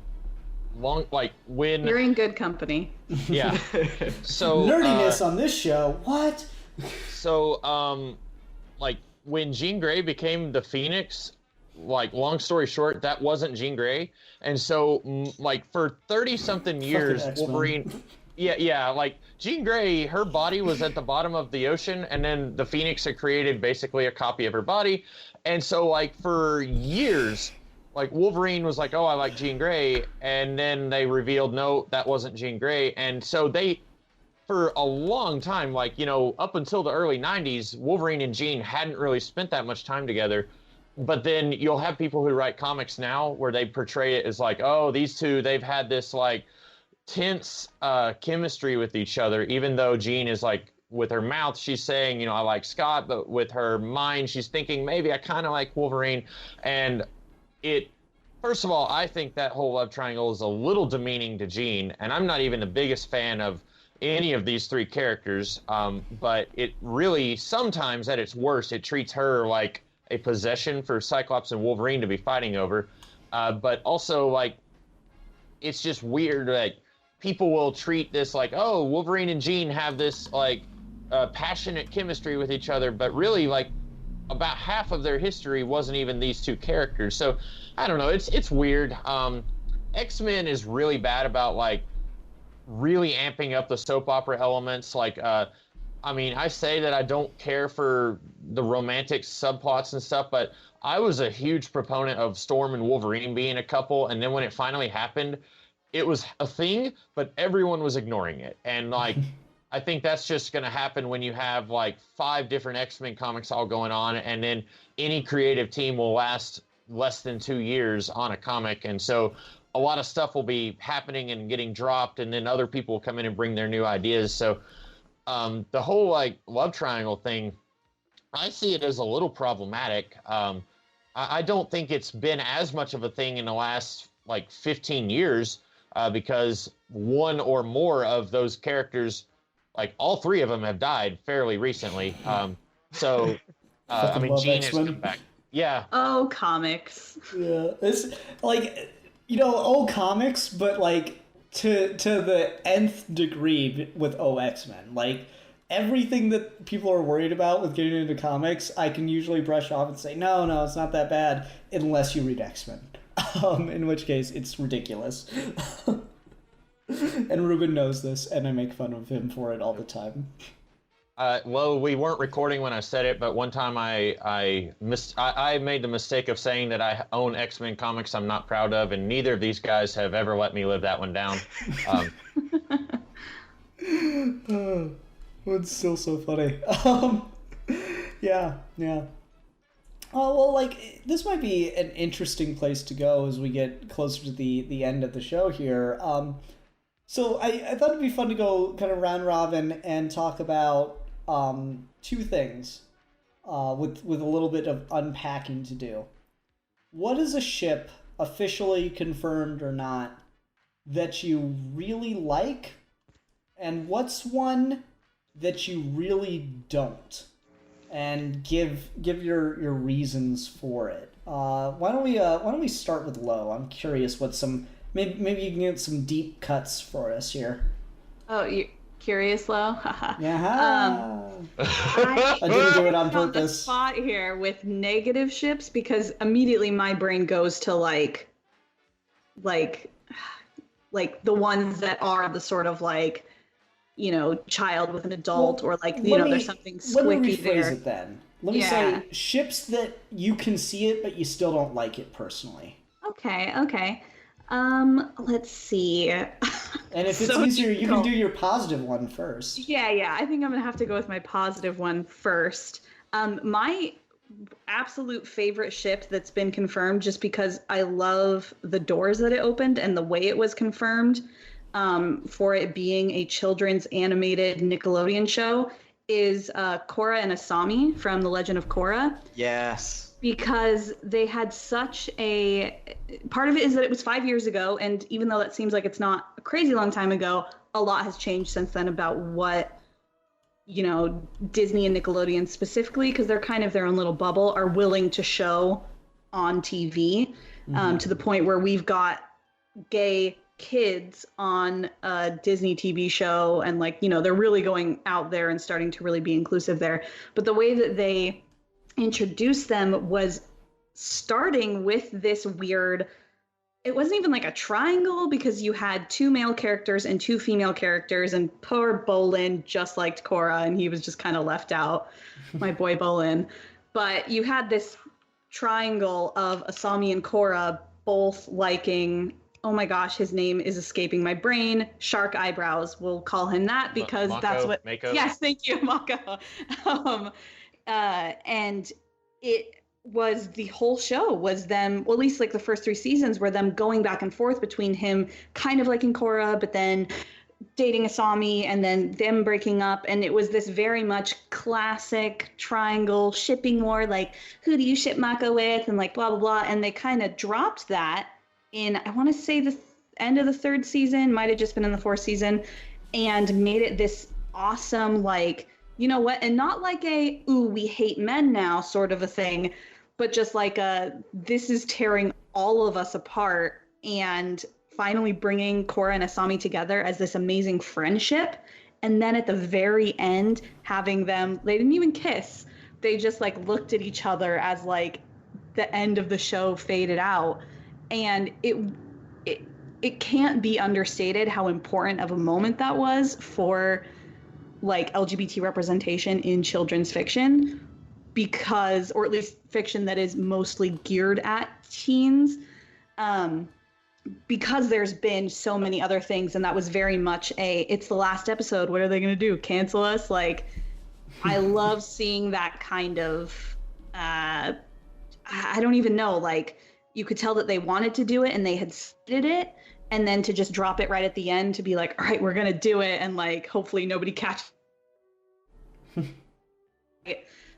You're in good company. Yeah. So nerdiness on this show. What? So like when Jean Grey became the Phoenix, like long story short, that wasn't Jean Grey, and so like for 30-something years, Wolverine. Yeah, like Jean Grey, her body was at the bottom of the ocean, and then the Phoenix had created basically a copy of her body. And so like for years, like Wolverine was like, oh, I like Jean Grey, and then they revealed, no, that wasn't Jean Grey. And so they for a long time, like, up until the early 90s, Wolverine and Jean hadn't really spent that much time together. But then you'll have people who write comics now where they portray it as like, oh, these two, they've had this like tense chemistry with each other, even though Jean is like, with her mouth, she's saying, I like Scott, but with her mind, she's thinking, maybe I kind of like Wolverine. And first of all, I think that whole love triangle is a little demeaning to Jean, and I'm not even the biggest fan of any of these three characters, but it really, sometimes at its worst, it treats her like a possession for Cyclops and Wolverine to be fighting over. But also, like, it's just weird that people will treat this like, oh, Wolverine and Jean have this, like, passionate chemistry with each other, but really, like, about half of their history wasn't even these two characters. So I don't know, it's weird. X-Men is really bad about like really amping up the soap opera elements. Like I say that I don't care for the romantic subplots and stuff, but I was a huge proponent of Storm and Wolverine being a couple, and then when it finally happened, it was a thing, but everyone was ignoring it. And like I think that's just going to happen when you have like 5 different X-Men comics all going on, and then any creative team will last less than 2 years on a comic. And so a lot of stuff will be happening and getting dropped, and then other people will come in and bring their new ideas. So the whole like love triangle thing, I see it as a little problematic. I don't think it's been as much of a thing in the last like 15 years because one or more of those characters, like all 3 of them, have died fairly recently. Jean has come back. Yeah. Oh, comics. Yeah, it's like, old comics, but like to the nth degree with X-Men. Like everything that people are worried about with getting into comics, I can usually brush off and say, no, it's not that bad, unless you read X-Men. In which case, it's ridiculous. And Ruben knows this, and I make fun of him for it all the time. Well, we weren't recording when I said it, but one time I made the mistake of saying that I own X-Men comics I'm not proud of, and neither of these guys have ever let me live that one down. It's still so funny. Yeah. Well, like, this might be an interesting place to go as we get closer to the end of the show here. So I thought it'd be fun to go kind of round robin and talk about 2 things with a little bit of unpacking to do. What is a ship, officially confirmed or not, that you really like? And what's one that you really don't? And give your reasons for it. Why don't we start with Lo? I'm curious what some maybe you can get some deep cuts for us here. Oh, you curious, Lo? Yeah. I didn't do it on purpose. The spot here with negative ships because immediately my brain goes to like the ones that are the sort of like, child with an adult, or like, there's something squicky there. Let me rephrase there. it then. Let me say ships that you can see it, but you still don't like it personally. Okay. Let's see. And if it's easier, you can do your positive one first. Yeah. I think I'm gonna have to go with my positive one first. My absolute favorite ship that's been confirmed, just because I love the doors that it opened and the way it was confirmed, for it being a children's animated Nickelodeon show, is Korra and Asami from The Legend of Korra. Yes. Because they had such a... Part of it is that it was 5 years ago, and even though that seems like it's not a crazy long time ago, a lot has changed since then about what, Disney and Nickelodeon specifically, because they're kind of their own little bubble, are willing to show on TV, to the point where we've got gay kids on a Disney TV show, and they're really going out there and starting to really be inclusive there. But the way that they introduced them was starting with this weird, it wasn't even like a triangle, because you had 2 male characters and 2 female characters, and poor Bolin just liked Korra and he was just kind of left out, my boy Bolin. But you had this triangle of Asami and Korra both liking oh my gosh, his name is escaping my brain. Shark eyebrows. We'll call him that because that's what. Mako? Yes, thank you, Mako. And it was the whole show was them, well, at least like the first 3 seasons, were them going back and forth between him kind of liking Korra, but then dating Asami, and then them breaking up. And it was this very much classic triangle shipping war, like, who do you ship Mako with, and like blah blah blah. And they kind of dropped that in, I want to say, the end of the 3rd season, might have just been in the 4th season, and made it this awesome, like, you know what, and not like a, ooh, we hate men now sort of a thing, but just like a, this is tearing all of us apart, and finally bringing Korra and Asami together as this amazing friendship. And then at the very end, having them, they didn't even kiss. They just like looked at each other as like the end of the show faded out. And it can't be understated how important of a moment that was for like LGBT representation in children's fiction, because, or at least fiction that is mostly geared at teens, because there's been so many other things, and that was very much it's the last episode, what are they going to do, cancel us? Like, I love seeing that kind of, I don't even know, like, you could tell that they wanted to do it and they had stated it, and then to just drop it right at the end to be like, all right, we're going to do it, and like, hopefully nobody catches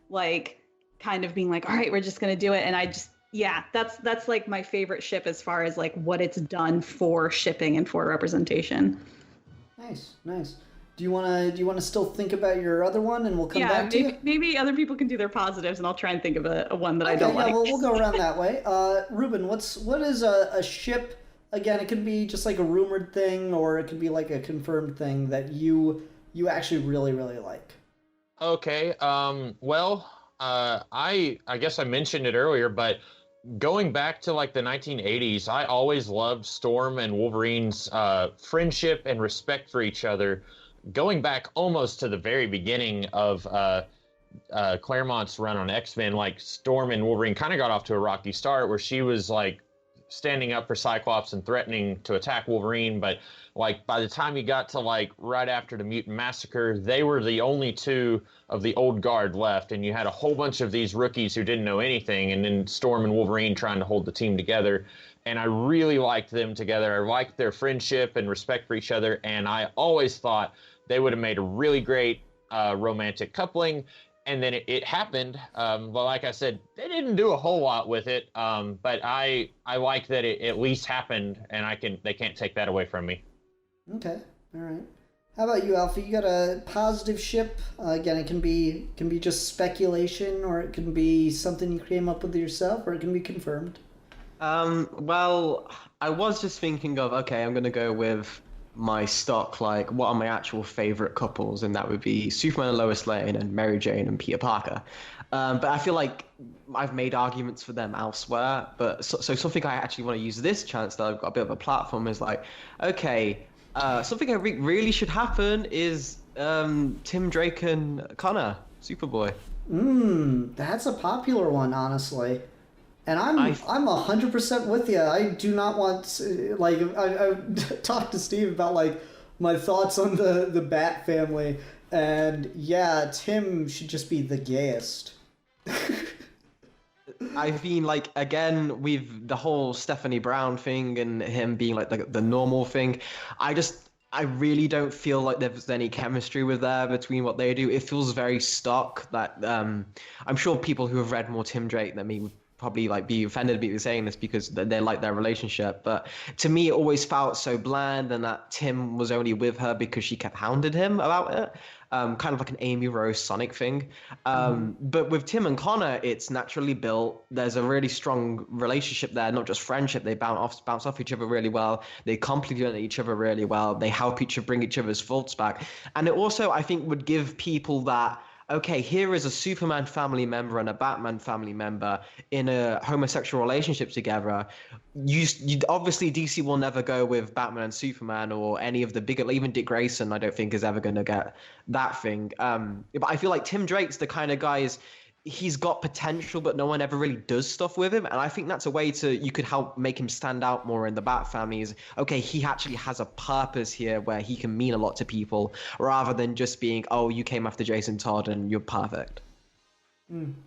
like, kind of being like, all right, we're just going to do it. And I just, yeah, that's like my favorite ship as far as like what it's done for shipping and for representation. Nice. Do you wanna still think about your other one, and we'll come back to you? Maybe other people can do their positives, and I'll try and think of a one that I don't like. Yeah, we'll go around that way. Ruben, what is a ship? Again, it can be just like a rumored thing, or it could be like a confirmed thing that you actually really, really like. Okay. Well, I guess I mentioned it earlier, but going back to like the 1980s, I always loved Storm and Wolverine's friendship and respect for each other. Going back almost to the very beginning of Claremont's run on X-Men, like Storm and Wolverine kind of got off to a rocky start where she was like standing up for Cyclops and threatening to attack Wolverine, but like by the time you got to like right after the Mutant Massacre, they were the only two of the old guard left, and you had a whole bunch of these rookies who didn't know anything, and then Storm and Wolverine trying to hold the team together. And I really liked them together. I liked their friendship and respect for each other, and I always thought they would have made a really great romantic coupling. And then it happened. Well, like I said, they didn't do a whole lot with it, but I like that it at least happened, and they can't take that away from me. Okay, all right. How about you, Alfie? You got a positive ship? Again, it can be just speculation, or it can be something you came up with yourself, or it can be confirmed. Well, I was just thinking of, okay, I'm gonna go with my stock, like what are my actual favorite couples, and that would be Superman and Lois Lane and Mary Jane and Peter Parker. But I feel like I've made arguments for them elsewhere. But so something I actually want to use this chance that I've got a bit of a platform is like, okay, something that really should happen is Tim Drake and Connor, Superboy. That's a popular one, honestly. And I'm 100% with you. I do not want, like, I talked to Steve about like my thoughts on the Bat family, and yeah, Tim should just be the gayest. I've been like, again, with the whole Stephanie Brown thing and him being like the normal thing, I really don't feel like there's any chemistry between what they do. It feels very stock. That I'm sure people who have read more Tim Drake than me would probably like be offended at me saying this because they like their relationship, but to me it always felt so bland, and that Tim was only with her because she kept hounding him about it, kind of like an Amy Rose Sonic thing. But with Tim and Connor, it's naturally built. There's a really strong relationship there, not just friendship. They bounce off each other really well. They complement each other really well. They help each other bring each other's faults back, and it also, I think, would give people that, okay, here is a Superman family member and a Batman family member in a homosexual relationship together. You obviously, DC will never go with Batman and Superman or any of the bigger, even Dick Grayson, I don't think is ever going to get that thing. But I feel like Tim Drake's the kind of guy he's got potential, but no one ever really does stuff with him. And I think that's a way you could help make him stand out more in the Bat family is, okay, he actually has a purpose here where he can mean a lot to people rather than just being, oh, you came after Jason Todd and you're perfect.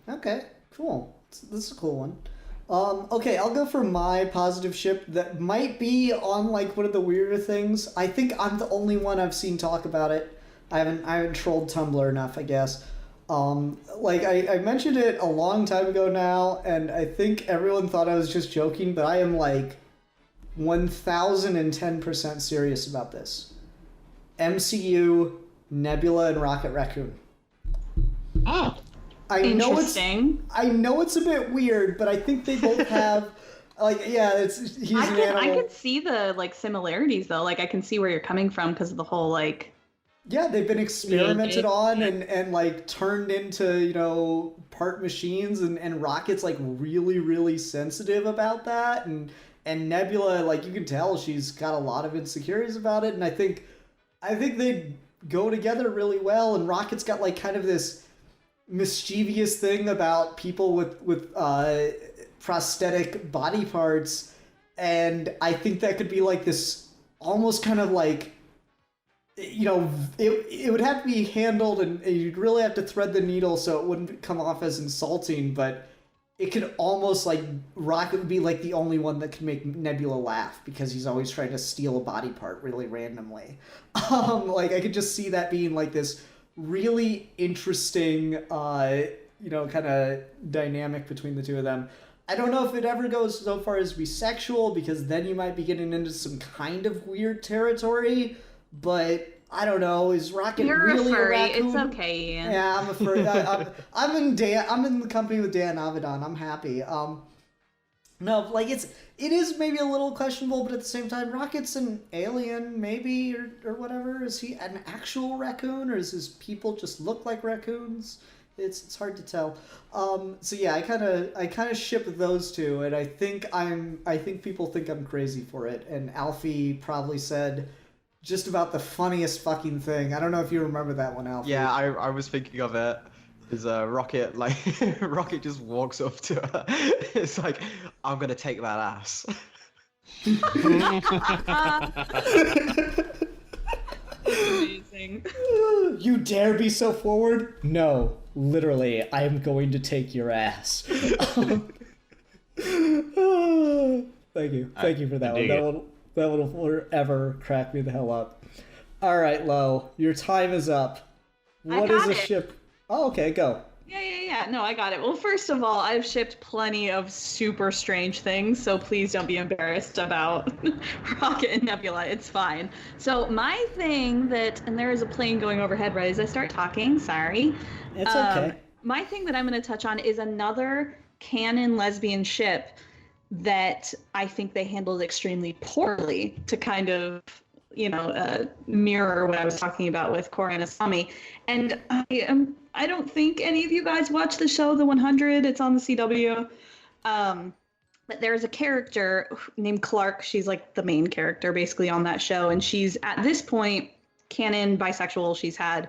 Okay, cool. This is a cool one. Okay, I'll go for my positive ship that might be on like one of the weirder things. I think I'm the only one I've seen talk about it. I haven't trolled Tumblr enough, I guess. Like I mentioned it a long time ago now, and I think everyone thought I was just joking, but I am like 1010% serious about this. MCU, Nebula, and Rocket Raccoon. Ah. I know it's a bit weird, but I think they both have like he's an animal. I can see the like similarities though. Like I can see where you're coming from because of the whole like. Yeah, they've been experimented on and like turned into, you know, part machines, and Rocket's like really, really sensitive about that, and Nebula, like you can tell she's got a lot of insecurities about it, and I think they go together really well, and Rocket's got like kind of this mischievous thing about people with prosthetic body parts, and I think that could be like this almost kind of like, you know, it would have to be handled, and you'd really have to thread the needle so it wouldn't come off as insulting, but it could almost like Rocket would be like the only one that could make Nebula laugh because he's always trying to steal a body part really randomly. Like I could just see that being like this really interesting, you know, kind of dynamic between the two of them. I don't know if it ever goes so far as to be sexual, because then you might be getting into some kind of weird territory. But I don't know. Is Rocket really a raccoon? It's okay, Ian. Yeah, I'm a furry. I'm in the company with Dan Avedon. I'm happy. No, like it is maybe a little questionable, but at the same time, Rocket's an alien, maybe, or whatever. Is he an actual raccoon, or does his people just look like raccoons? It's hard to tell. So yeah, I kind of ship those two, and I think people think I'm crazy for it. And Alfie probably said just about the funniest fucking thing. I don't know if you remember that one, Alfie. Yeah, I was thinking of it. Is Rocket, like, Rocket just walks up to her. It's like, I'm gonna take that ass. Amazing. You dare be so forward? No, literally, I am going to take your ass. Thank you for that one. That will forever crack me the hell up. All right, Lo, your time is up. What is a ship? Oh, okay, go. Yeah. No, I got it. Well, first of all, I've shipped plenty of super strange things, so please don't be embarrassed about Rocket and Nebula. It's fine. So my thing and there is a plane going overhead right as I start talking. Sorry. It's okay. My thing that I'm going to touch on is another canon lesbian ship that I think they handled extremely poorly to kind of, you know, mirror what I was talking about with Korra and Asami. And I don't think any of you guys watch the show The 100. It's on the CW. But there's a character named Clark. She's like the main character basically on that show. And she's at this point canon bisexual. She's had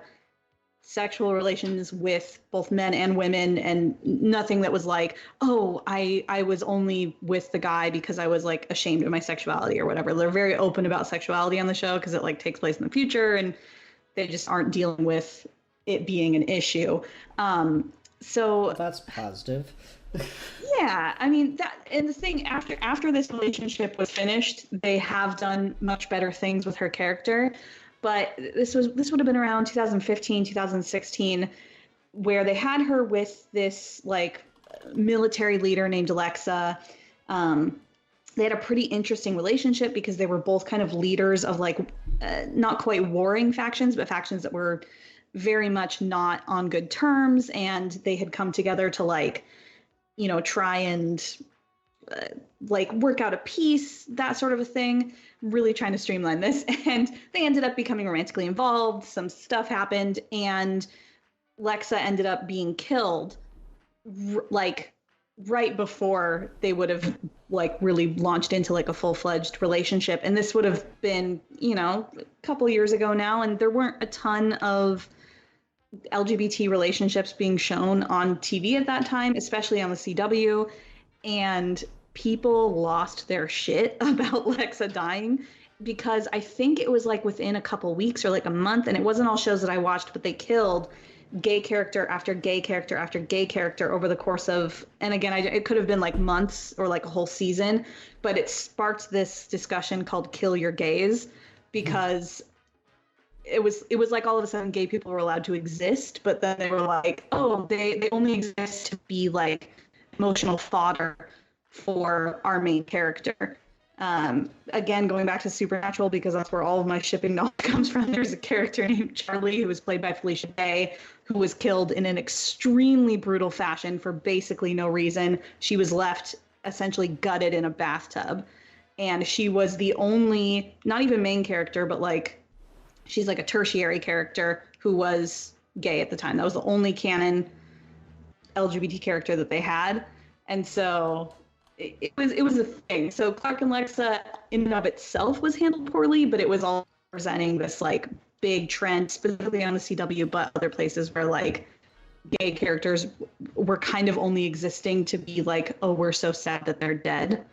sexual relations with both men and women, and nothing that was like, oh, I was only with the guy because I was like ashamed of my sexuality or whatever. They're very open about sexuality on the show because it like takes place in the future, and they just aren't dealing with it being an issue. So that's positive. Yeah, I mean that, and the thing after this relationship was finished, they have done much better things with her character. But this would have been around 2015, 2016, where they had her with this like military leader named Alexa. They had a pretty interesting relationship because they were both kind of leaders of like not quite warring factions, but factions that were very much not on good terms, and they had come together to like, you know, try and like work out a peace, that sort of a thing. Really trying to streamline this, and they ended up becoming romantically involved. Some stuff happened, and Lexa ended up being killed like right before they would have like really launched into like a full-fledged relationship. And this would have been, you know, a couple years ago now, and there weren't a ton of LGBT relationships being shown on TV at that time, especially on the CW, and people lost their shit about Lexa dying because I think it was like within a couple weeks or like a month, and it wasn't all shows that I watched, but they killed gay character after gay character after gay character over the course of, and again, it could have been like months or like a whole season, but it sparked this discussion called "Kill Your Gays" because it was like all of a sudden gay people were allowed to exist, but then they were like, oh, they only exist to be like emotional fodder for our main character. Again, going back to Supernatural, because that's where all of my shipping knowledge comes from, there's a character named Charlie who was played by Felicia Day, who was killed in an extremely brutal fashion for basically no reason. She was left essentially gutted in a bathtub. And she was the only, not even main character, but like, she's like a tertiary character who was gay at the time. That was the only canon LGBT character that they had. And so it was a thing. So Clark and Lexa in and of itself was handled poorly, but it was all presenting this like big trend, specifically on the CW, but other places where like gay characters were kind of only existing to be like, oh, we're so sad that they're dead.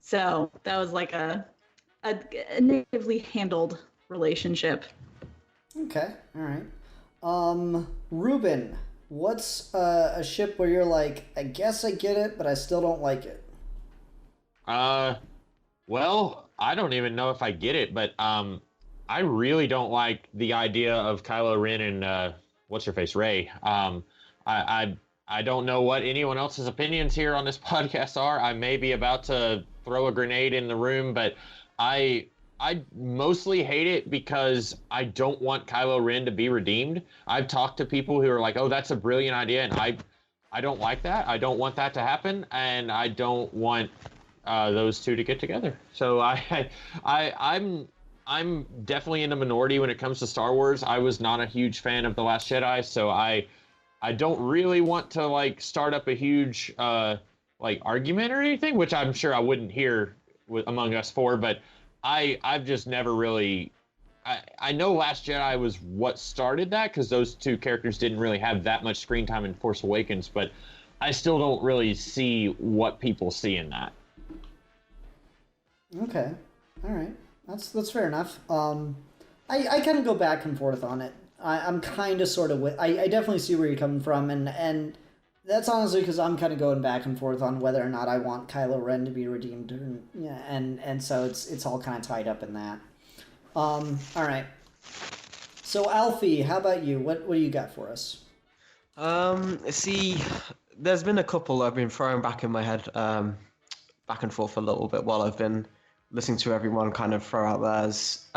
So that was like a negatively handled relationship. Okay, all right. Ruben, what's a ship where you're like, I guess I get it, but I still don't like it? Well, I don't even know if I get it, but I really don't like the idea of Kylo Ren and what's her face, Rey. I don't know what anyone else's opinions here on this podcast are. I may be about to throw a grenade in the room, but I mostly hate it because I don't want Kylo Ren to be redeemed. I've talked to people who are like, oh, that's a brilliant idea, and I don't like that. I don't want that to happen, and I don't want those two to get together. So I'm definitely in the minority when it comes to Star Wars. I was not a huge fan of The Last Jedi, so I don't really want to like start up a huge like argument or anything, which I'm sure I wouldn't hear among us four, but I've just never really. I know Last Jedi was what started that because those two characters didn't really have that much screen time in Force Awakens, but I still don't really see what people see in that. Okay, all right, that's fair enough. I kind of go back and forth on it. I'm kind of sort of with. I definitely see where you're coming from, and that's honestly because I'm kind of going back and forth on whether or not I want Kylo Ren to be redeemed, and so it's all kind of tied up in that. All right. So Alfie, how about you? What do you got for us? See, there's been a couple I've been throwing back in my head, back and forth a little bit while I've been listening to everyone kind of throw out theirs.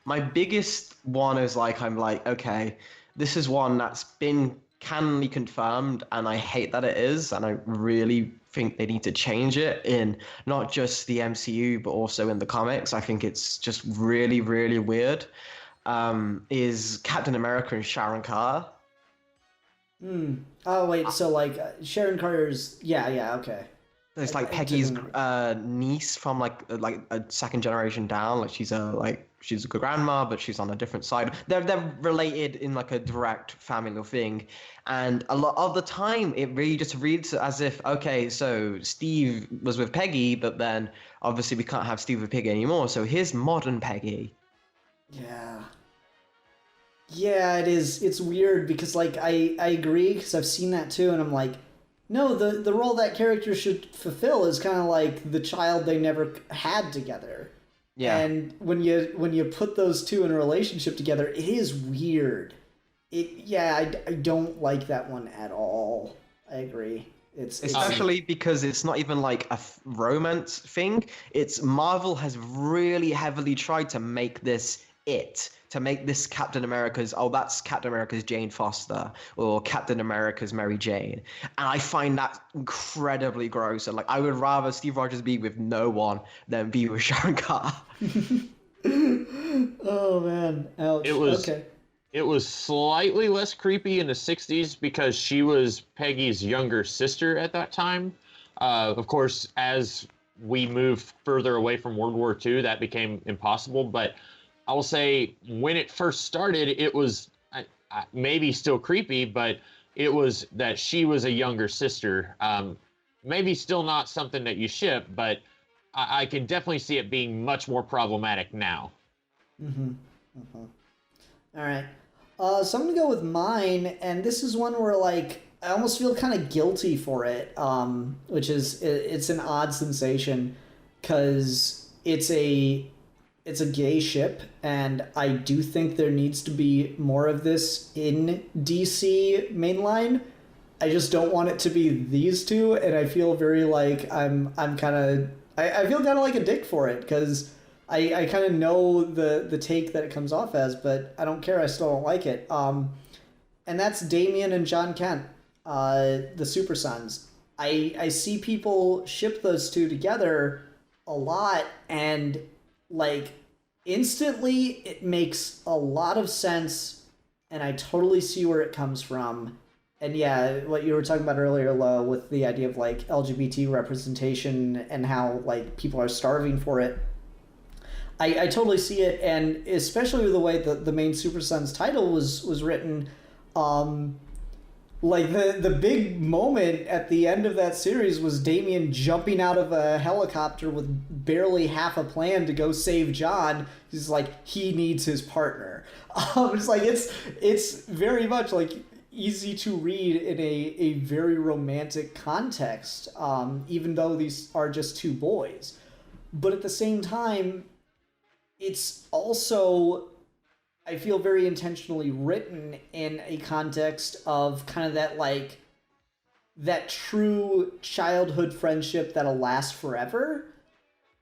My biggest one is like, I'm like, okay, this is one that's been canonly confirmed, and I hate that it is, and I really think they need to change it in not just the MCU, but also in the comics. I think it's just really, really weird. Is Captain America and Sharon Carter. Oh, wait, so like Sharon Carter's... Yeah, okay. It's like Peggy's niece from like a second generation down. Like she's a grandma, but she's on a different side. They're related in like a direct familial thing, and a lot of the time it really just reads as if, okay, so Steve was with Peggy, but then obviously we can't have Steve with Peggy anymore. So here's modern Peggy. Yeah, it is. It's weird because like I agree because I've seen that too, and I'm like, no, the role that character should fulfill is kind of like the child they never had together. Yeah. And when you put those two in a relationship together, it is weird. I don't like that one at all. I agree. It's especially because it's not even like a romance thing. It's Marvel has really heavily tried to make this to make this Captain America's, that's Captain America's Jane Foster, or Captain America's Mary Jane. And I find that incredibly gross. And like, I would rather Steve Rogers be with no one than be with Sharon Carter. Oh man, ouch. It was slightly less creepy in the 60s because she was Peggy's younger sister at that time. Of course, as we moved further away from World War II, that became impossible. But I will say, when it first started, it was maybe still creepy, but it was that she was a younger sister. Maybe still not something that you ship, but I can definitely see it being much more problematic now. Mm-hmm. Mm-hmm. All right. So I'm gonna go with mine, and this is one where like I almost feel kind of guilty for it, which is it's an odd sensation, because it's a gay ship, and I do think there needs to be more of this in DC mainline. I just don't want it to be these two, and I feel very like I'm kind of I feel kind of like a dick for it, because I kind of know the take that it comes off as, but I don't care. I still don't like it. And that's Damian and John Kent, the Super Sons. I see people ship those two together a lot, and like instantly it makes a lot of sense, and I totally see where it comes from. And yeah, what you were talking about earlier, Lo, with the idea of like LGBT representation and how like people are starving for it. I totally see it, and especially with the way that the main Super Sons title was written, like the big moment at the end of that series was Damien jumping out of a helicopter with barely half a plan to go save John. He's like, he needs his partner. It's like it's very much like easy to read in a very romantic context, even though these are just two boys. But at the same time, it's also, I feel, very intentionally written in a context of kind of that like that true childhood friendship that'll last forever.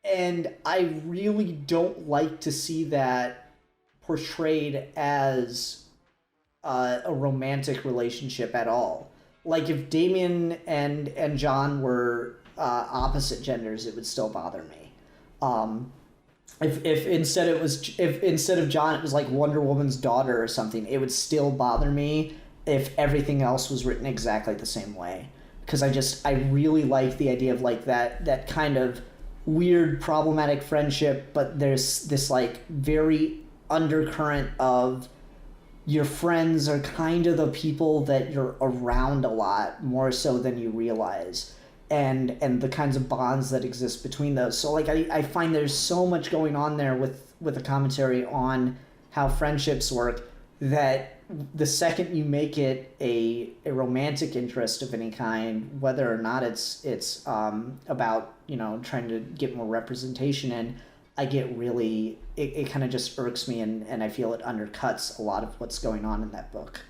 And I really don't like to see that portrayed as a romantic relationship at all. Like if Damien and John were opposite genders, it would still bother me. If instead of John it was like Wonder Woman's daughter or something, it would still bother me if everything else was written exactly the same way. Because I really like the idea of like that kind of weird problematic friendship, but there's this like very undercurrent of your friends are kind of the people that you're around a lot more so than you realize. And the kinds of bonds that exist between those. So like I find there's so much going on there with a commentary on how friendships work, that the second you make it a romantic interest of any kind, whether or not it's about, you know, trying to get more representation in, I get really it kind of just irks me, and I feel it undercuts a lot of what's going on in that book.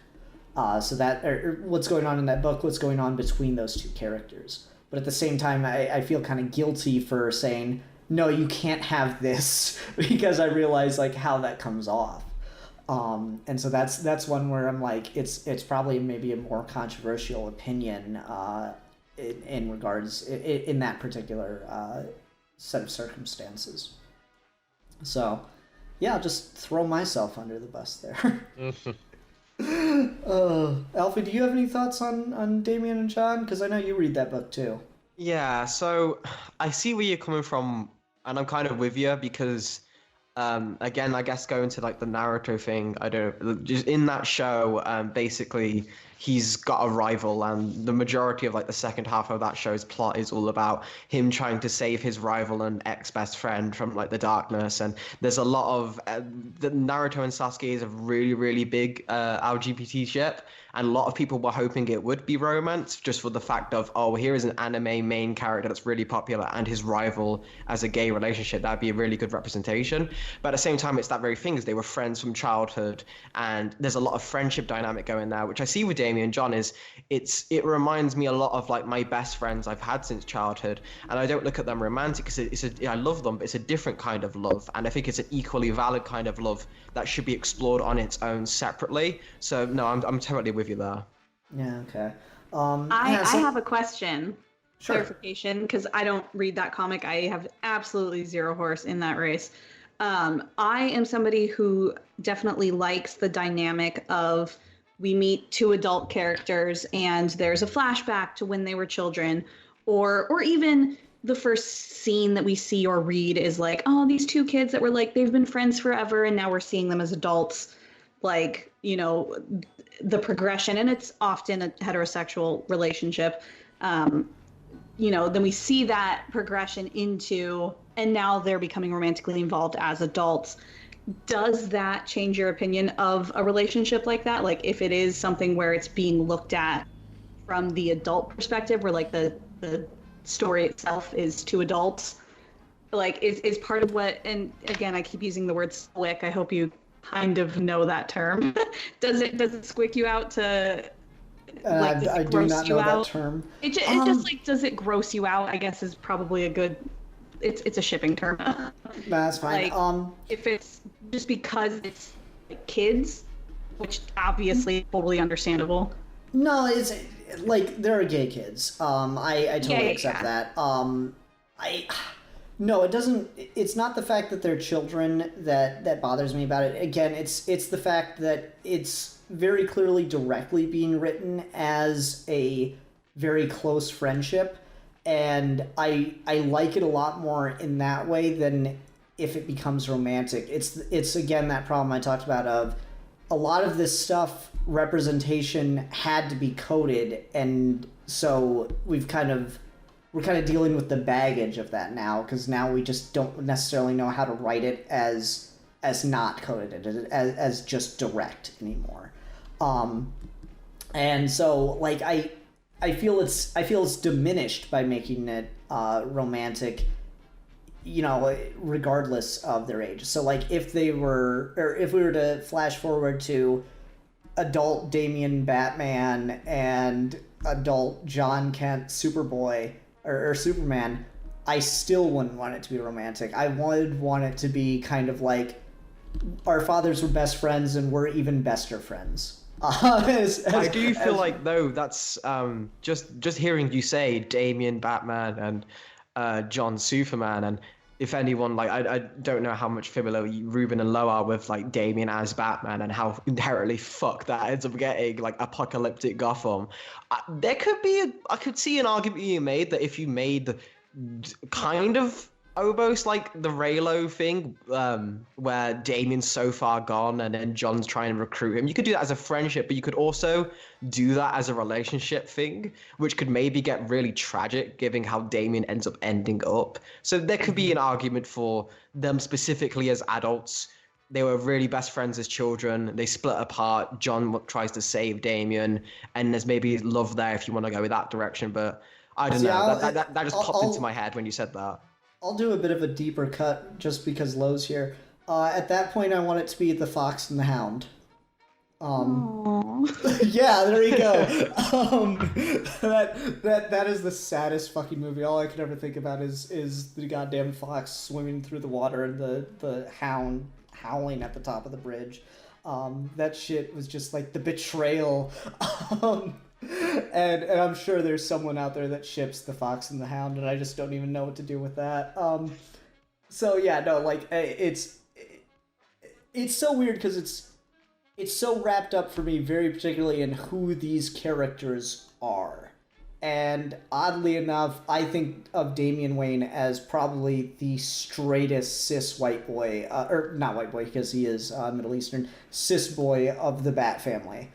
So that or what's going on in that book, what's going on between those two characters. But at the same time, I feel kind of guilty for saying, no, you can't have this, because I realize like how that comes off. And so that's one where I'm like, it's probably maybe a more controversial opinion in regards in that particular set of circumstances. So yeah, I'll just throw myself under the bus there. Alfie, do you have any thoughts on Damien and John? Because I know you read that book too. Yeah, so I see where you're coming from, and I'm kind of with you because, again, I guess going to like the Naruto thing, I don't just in that show, basically he's got a rival, and the majority of like the second half of that show's plot is all about him trying to save his rival and ex-best friend from like the darkness. And there's a lot of the Naruto and Sasuke is a really, really big LGBT ship, and a lot of people were hoping it would be romance, just for the fact of, oh, here is an anime main character that's really popular and his rival as a gay relationship. That'd be a really good representation. But at the same time, it's that very thing, is they were friends from childhood, and there's a lot of friendship dynamic going there, which I see with Damien and John. It reminds me a lot of like my best friends I've had since childhood, and I don't look at them romantic because I love them, but it's a different kind of love, and I think it's an equally valid kind of love that should be explored on its own separately. So no, I'm totally with you there. Yeah, okay. I have a question. Sure. Clarification, because I don't read that comic. I have absolutely zero horse in that race. I am somebody who definitely likes the dynamic of we meet two adult characters and there's a flashback to when they were children, or even the first scene that we see or read is like, oh, these two kids that were like, they've been friends forever and now we're seeing them as adults, like, the progression, and it's often a heterosexual relationship. Then we see that progression into, and now they're becoming romantically involved as adults. Does that change your opinion of a relationship like that? Like, if it is something where it's being looked at from the adult perspective, where like the story itself is to adults, like is part of what, and again, I keep using the word squick. I hope you kind of know that term. Does it squick you out to like, I do not know that term. It just like, does it gross you out, I guess, is probably a good, it's a shipping term. That's fine. Like, if it's just because it's like kids, which obviously totally understandable. No, it's like there are gay kids. I totally accept that. No, it doesn't. It's not the fact that they're children that bothers me about it. Again, it's the fact that it's very clearly directly being written as a very close friendship, and I like it a lot more in that way than if it becomes romantic. It's again that problem I talked about of a lot of this stuff, representation had to be coded, and so we're kind of dealing with the baggage of that now, because now we just don't necessarily know how to write it as not coded, as just direct anymore. And so like I feel it's diminished by making it romantic, regardless of their age. So like if we were to flash forward to adult Damian Batman and adult John Kent Superboy or Superman, I still wouldn't want it to be romantic. I would want it to be kind of like our fathers were best friends and we're even bester friends. I do feel like, though, that's just hearing you say Damian Batman and John Superman, and if anyone, like, I don't know how much familiar Ruben and Lo are with like Damian as Batman and how inherently fucked that ends up getting, like apocalyptic Gotham. I could see an argument being made that if you made kind of almost like the Raylo thing, where Damien's so far gone and then John's trying to recruit him. You could do that as a friendship, but you could also do that as a relationship thing, which could maybe get really tragic, given how Damien ends up ending up. So there could be an argument for them specifically as adults. They were really best friends as children. They split apart. John tries to save Damien, and there's maybe love there if you want to go with that direction. But I don't know. That just popped into my head when you said that. I'll do a bit of a deeper cut just because Lo's here. At that point, I want it to be The Fox and the Hound. Yeah, there you go. That is the saddest fucking movie. All I could ever think about is the goddamn fox swimming through the water and the hound howling at the top of the bridge. That shit was just like the betrayal. And I'm sure there's someone out there that ships The Fox and the Hound, and I just don't even know what to do with that. So yeah, no, like it's so weird because it's so wrapped up for me, very particularly in who these characters are. And oddly enough, I think of Damian Wayne as probably the straightest cis white boy, or not white boy because he is Middle Eastern, cis boy of the Bat family.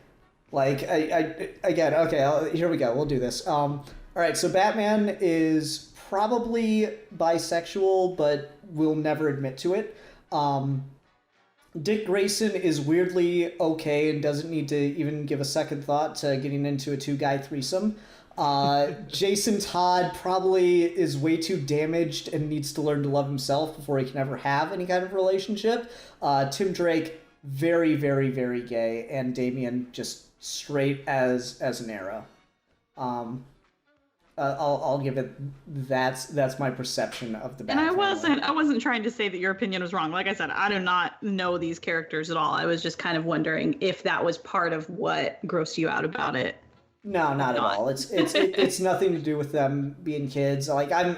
Like, again, okay, here we go. We'll do this. All right, so Batman is probably bisexual, but will never admit to it. Dick Grayson is weirdly okay and doesn't need to even give a second thought to getting into a two-guy threesome. Jason Todd probably is way too damaged and needs to learn to love himself before he can ever have any kind of relationship. Tim Drake, very, very, very gay, and Damian just straight as an arrow. I'll give it that's my perception of the Batman. And I wasn't trying to say that your opinion was wrong. Like I said, I do not know these characters at all. I was just kind of wondering if that was part of what grossed you out about it. No, not at all. It's nothing to do with them being kids. Like I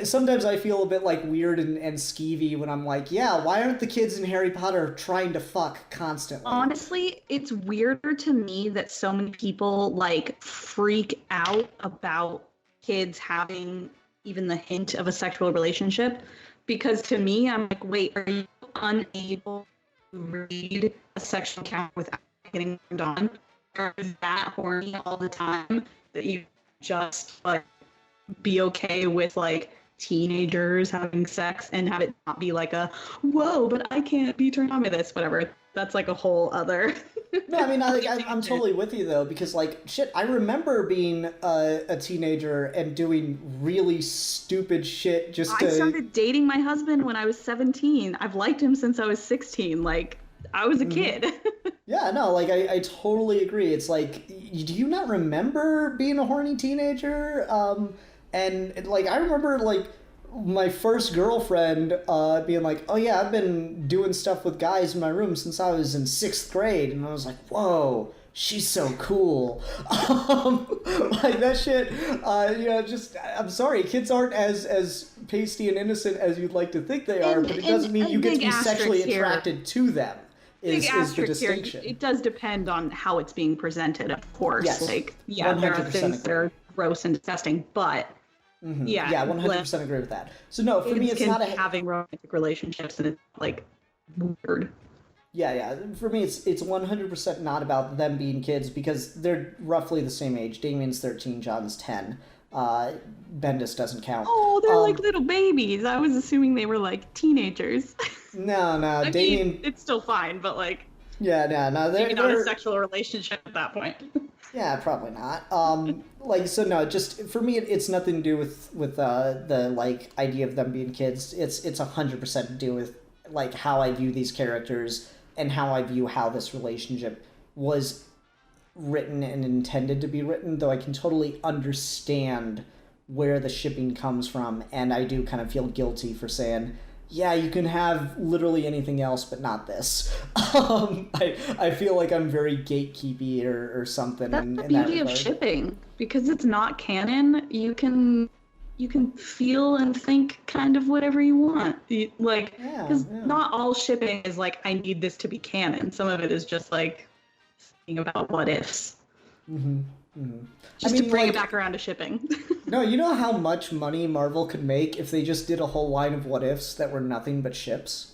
sometimes I feel a bit like weird and skeevy when I'm like, yeah, why aren't the kids in Harry Potter trying to fuck constantly? Honestly, it's weirder to me that so many people like freak out about kids having even the hint of a sexual relationship, because to me, I'm like, wait, are you unable read a sexual account without getting turned on? Or is that horny all the time that you just like be okay with like teenagers having sex and have it not be like a whoa, but I can't be turned on by this, whatever. That's like a whole other. No, I mean, I'm totally with you though, because like shit, I remember being a teenager and doing really stupid shit just to. I started dating my husband when I was 17. I've liked him since I was 16. Like, I was a kid. Yeah, no, like I totally agree. It's like, do you not remember being a horny teenager? And like I remember like my first girlfriend being like, "Oh yeah, I've been doing stuff with guys in my room since I was in 6th grade," and I was like, "Whoa, she's so cool." Like that shit. Just I'm sorry, kids aren't as pasty and innocent as you'd like to think they are, but it doesn't mean you get to be sexually attracted to them. Is the distinction. Here. It does depend on how it's being presented, of course. Yes. Like, yeah, there are things that are gross and disgusting, but yeah, 100% agree with that. So no, for me, it's not having romantic relationships, and it's like weird. Yeah. For me, it's 100% not about them being kids because they're roughly the same age. Damien's 13, John's 10. Bendis doesn't count. Oh, they're like little babies. I was assuming they were like teenagers. No, I Damien. mean, it's still fine, but like. No. Maybe not a sexual relationship at that point. Yeah, probably not. Just for me, it's nothing to do with the like idea of them being kids. It's 100% to do with like how I view these characters and how I view how this relationship was written and intended to be written. Though I can totally understand where the shipping comes from, and I do kind of feel guilty for saying, yeah, you can have literally anything else, but not this. I feel like I'm very gatekeepy or something. That's the beauty of shipping, because it's not canon. You can feel and think kind of whatever you want. Because not all shipping is like, I need this to be canon. Some of it is just like thinking about what ifs. Just to bring it back around to shipping. No, you know how much money Marvel could make if they just did a whole line of what ifs that were nothing but ships?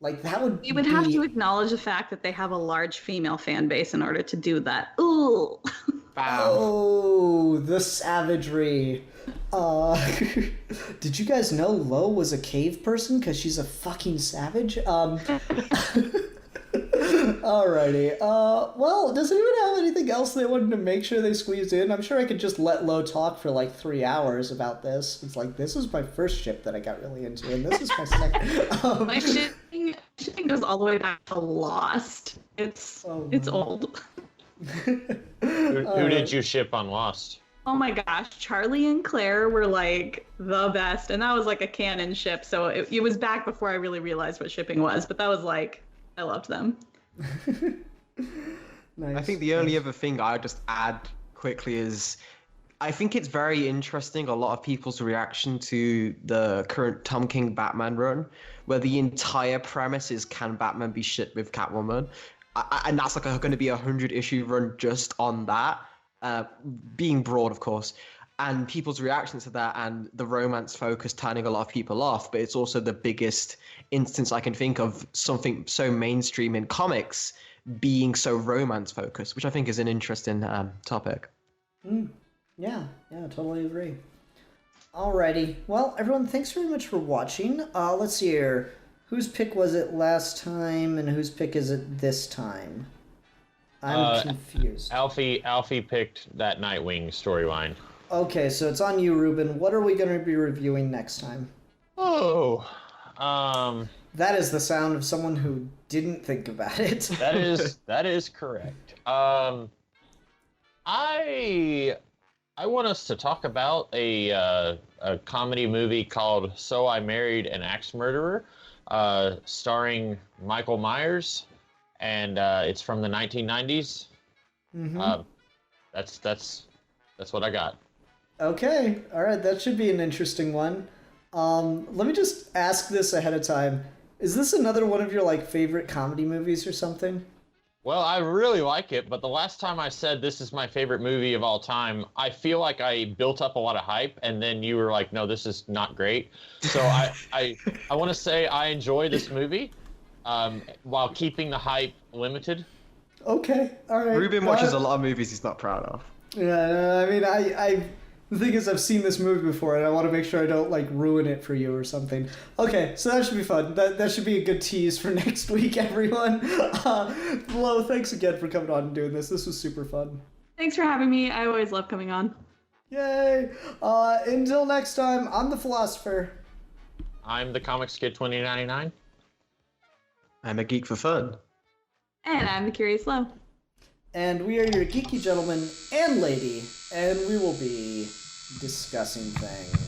Like, that would You would have to acknowledge the fact that they have a large female fan base in order to do that. Ooh. Wow. Oh, the savagery. Did you guys know Lo was a cave person? Because she's a fucking savage? Alrighty. Well, does anyone have anything else they wanted to make sure they squeezed in? I'm sure I could just let Lo talk for like 3 hours about this. It's like, this is my first ship that I got really into, and this is my second. My shipping goes all the way back to Lost. It's old. Who did you ship on Lost? Oh my gosh, Charlie and Claire were like the best, and that was like a canon ship, so it was back before I really realized what shipping was, but that was like, I loved them. Nice. I think the only other thing I'd just add quickly is I think it's very interesting, a lot of people's reaction to the current Tom King Batman run, where the entire premise is, can Batman be shit with Catwoman? And that's like going to be a 100-issue run just on that, being broad, of course. And people's reactions to that and the romance focus turning a lot of people off, but it's also the biggest instance I can think of something so mainstream in comics being so romance focused, which I think is an interesting topic. Yeah, totally agree. Alrighty. Well, everyone, thanks very much for watching. Let's see here. Whose pick was it last time, and whose pick is it this time? I'm confused. Alfie picked that Nightwing storyline. Okay, so it's on you, Ruben. What are we going to be reviewing next time? That is the sound of someone who didn't think about it. that is correct. I want us to talk about a comedy movie called So I Married an Axe Murderer, starring Michael Myers, and it's from the 1990s. That's what I got. Okay, all right, that should be an interesting one. Let me just ask this ahead of time. Is this another one of your like favorite comedy movies or something? Well, I really like it, but the last time I said this is my favorite movie of all time, I feel like I built up a lot of hype, and then you were like, no, this is not great. So I want to say I enjoy this movie. while keeping the hype limited. Okay, all right. Ruben watches a lot of movies he's not proud of. Yeah, I mean, the thing is, I've seen this movie before, and I want to make sure I don't like ruin it for you or something. Okay, so that should be fun. That should be a good tease for next week, everyone. Lo, thanks again for coming on and doing this. This was super fun. Thanks for having me. I always love coming on. Yay! Until next time, I'm the Philosopher. I'm the Comics Kid 2099. I'm a geek for fun. And I'm the Curious Low. And we are your geeky gentleman and lady, and we will be discussing things.